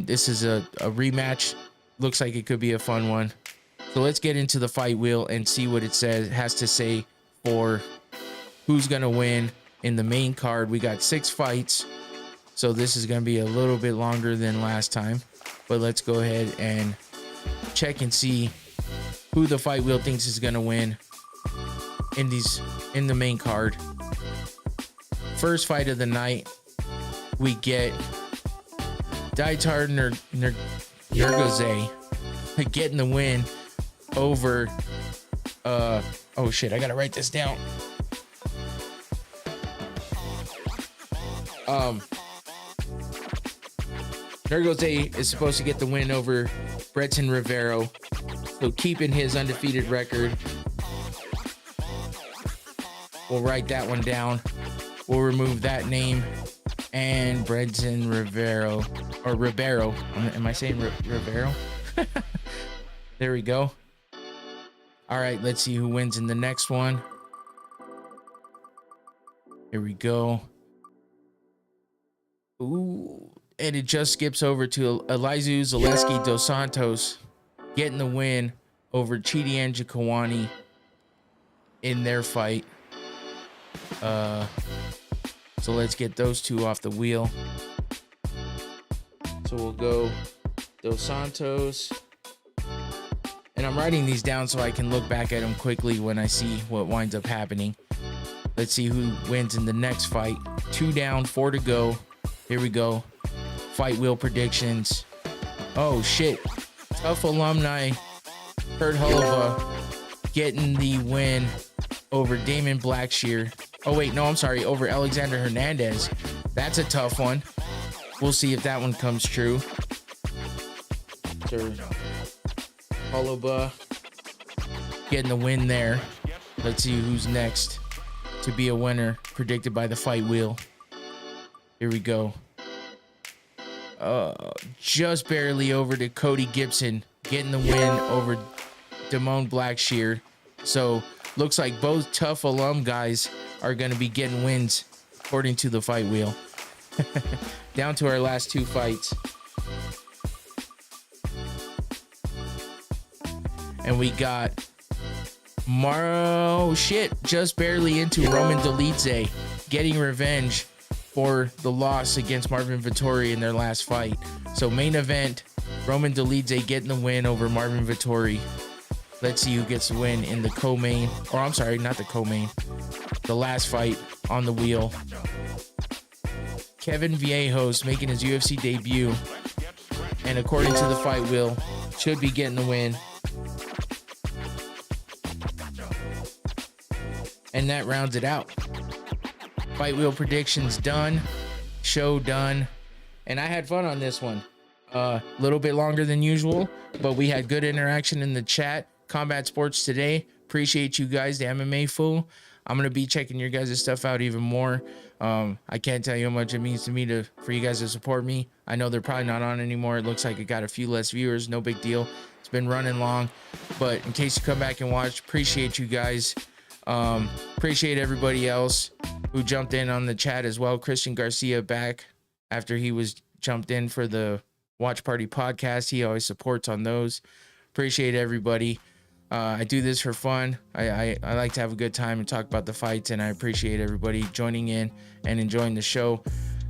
Speaker 2: this is a rematch. Looks like it could be a fun one. So let's get into the fight wheel and see what it has to say for who's gonna win in the main card. We got 6 fights, so this is gonna be a little bit longer than last time. But let's go ahead and check and see who the fight wheel thinks is gonna win in the main card. First fight of the night, we get Daitar Nergoze getting the win over oh shit, I gotta write this down. Nergoze is supposed to get the win over Breton Rivero, so keeping his undefeated record. We'll write that one down. We'll remove that name. And Breton Rivero, or Ribeiro. Am I saying Rivero? There we go. All right, let's see who wins in the next one. Here we go. Ooh, and it just skips over to Elizeu Zaleski dos Santos getting the win over Chidi Njokuani in their fight. So let's get those two off the wheel. So we'll go Dos Santos. And I'm writing these down so I can look back at them quickly when I see what winds up happening. Let's see who wins in the next fight. 2 down, 4 to go. Here we go. Fight wheel predictions. Oh shit. Tough alumni Kurt Hulova getting the win over Damon Blackshear. Oh wait, no, I'm sorry, over Alexander Hernandez. That's a tough one. We'll see if that one comes true. Sir Hulova getting the win there. Let's see who's next to be a winner predicted by the fight wheel. Here we go. Just barely over to Cody Gibson getting the win over Damon Blackshear. So looks like both tough alum guys are going to be getting wins according to the fight wheel. Down to our last 2 fights. And we got just barely into Roman Dolidze getting revenge for the loss against Marvin Vettori in their last fight. So main event, Roman Dolidze getting the win over Marvin Vettori. Let's see who gets the win in the co-main, or I'm sorry, not the co-main, the last fight on the wheel. Kevin Viejos making his UFC debut, and according to the fight wheel, should be getting the win. And that rounds it out. Fight wheel predictions done, show done, and I had fun on this one. A little bit longer than usual, but we had good interaction in the chat. Combat Sports Today, appreciate you guys, the MMA fool. I'm gonna be checking your guys' stuff out even more. I can't tell you how much it means to me for you guys to support me. I know they're probably not on anymore. It looks like it got a few less viewers, no big deal. It's been running long, but in case you come back and watch, appreciate you guys. Appreciate everybody else who jumped in on the chat as well. Christian Garcia back after he was jumped in for the Watch Party podcast. He always supports on those. Appreciate everybody. I do this for fun. I like to have a good time and talk about the fights, and I appreciate everybody joining in and enjoying the show.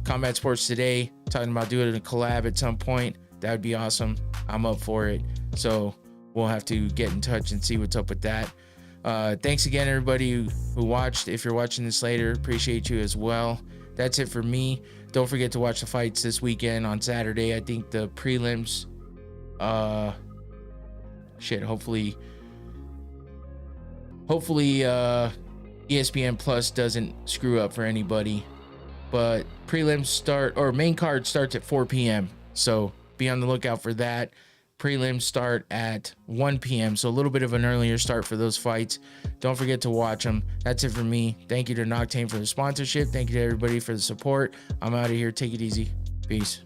Speaker 2: Combat Sports Today, talking about doing a collab at some point. That would be awesome. I'm up for it. So we'll have to get in touch and see what's up with that. Thanks again, everybody who watched. If you're watching this later, appreciate you as well. That's it for me. Don't forget to watch the fights this weekend on Saturday. I think the prelims, hopefully ESPN Plus doesn't screw up for anybody. But prelims main card starts at 4 p.m. So be on the lookout for that. Prelims start at 1 p.m. So a little bit of an earlier start for those fights. Don't forget to watch them. That's it for me. Thank you to Noctane for the sponsorship. Thank you to everybody for the support. I'm out of here. Take it easy. Peace.